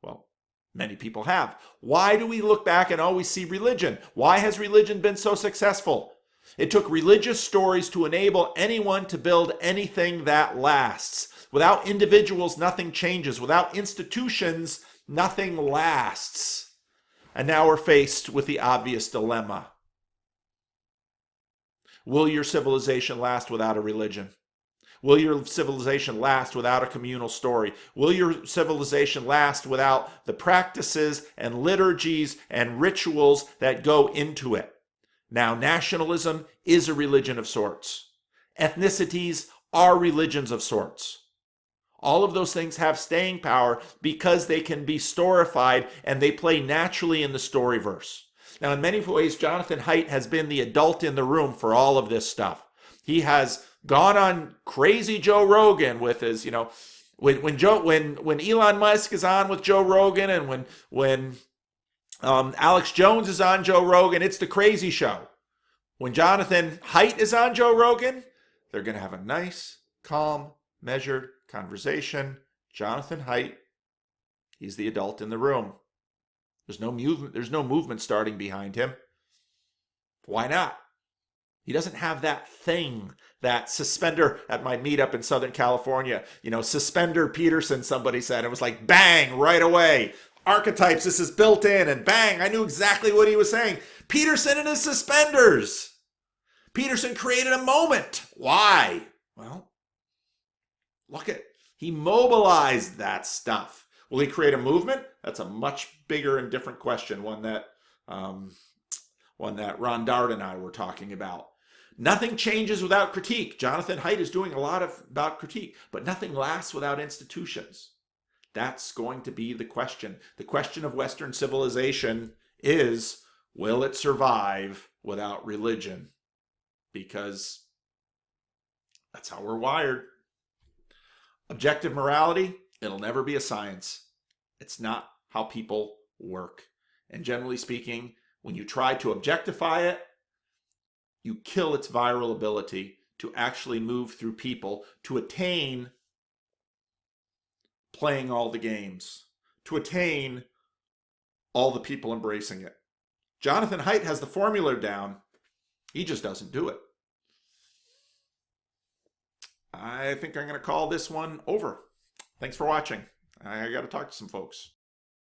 Well, many people have. Why do we look back and always see religion? Why has religion been so successful? It took religious stories to enable anyone to build anything that lasts. Without individuals, nothing changes. Without institutions, nothing lasts. And now we're faced with the obvious dilemma. Will your civilization last without a religion? Will your civilization last without a communal story? Will your civilization last without the practices and liturgies and rituals that go into it? Now, nationalism is a religion of sorts. Ethnicities are religions of sorts. All of those things have staying power because they can be storified and they play naturally in the storyverse. Now, in many ways, Jonathan Haidt has been the adult in the room for all of this stuff. He has gone on crazy Joe Rogan with his, when Elon Musk is on with Joe Rogan, and when Alex Jones is on Joe Rogan, it's the crazy show. When Jonathan Haidt is on Joe Rogan, they're going to have a nice, calm, measured conversation. Jonathan Haidt, he's the adult in the room. There's no movement starting behind him. Why not? He doesn't have that thing, that suspender at my meetup in Southern California. Suspender Peterson, somebody said. It was like bang, right away. Archetypes, this is built in, and bang, I knew exactly what he was saying. Peterson and his suspenders. Peterson created a moment. Why? Well, he mobilized that stuff. Will he create a movement? That's a much bigger and different question, one that Ron Dard and I were talking about. Nothing changes without critique. Jonathan Haidt is doing a lot about critique, but nothing lasts without institutions. That's going to be the question. The question of Western civilization is, will it survive without religion? Because that's how we're wired. Objective morality, it'll never be a science. It's not how people work. And generally speaking, when you try to objectify it, you kill its viral ability to actually move through people, to attain playing all the games, to attain all the people embracing it. Jonathan Haidt has the formula down. He just doesn't do it. I think I'm going to call this one over. Thanks for watching. I got to talk to some folks.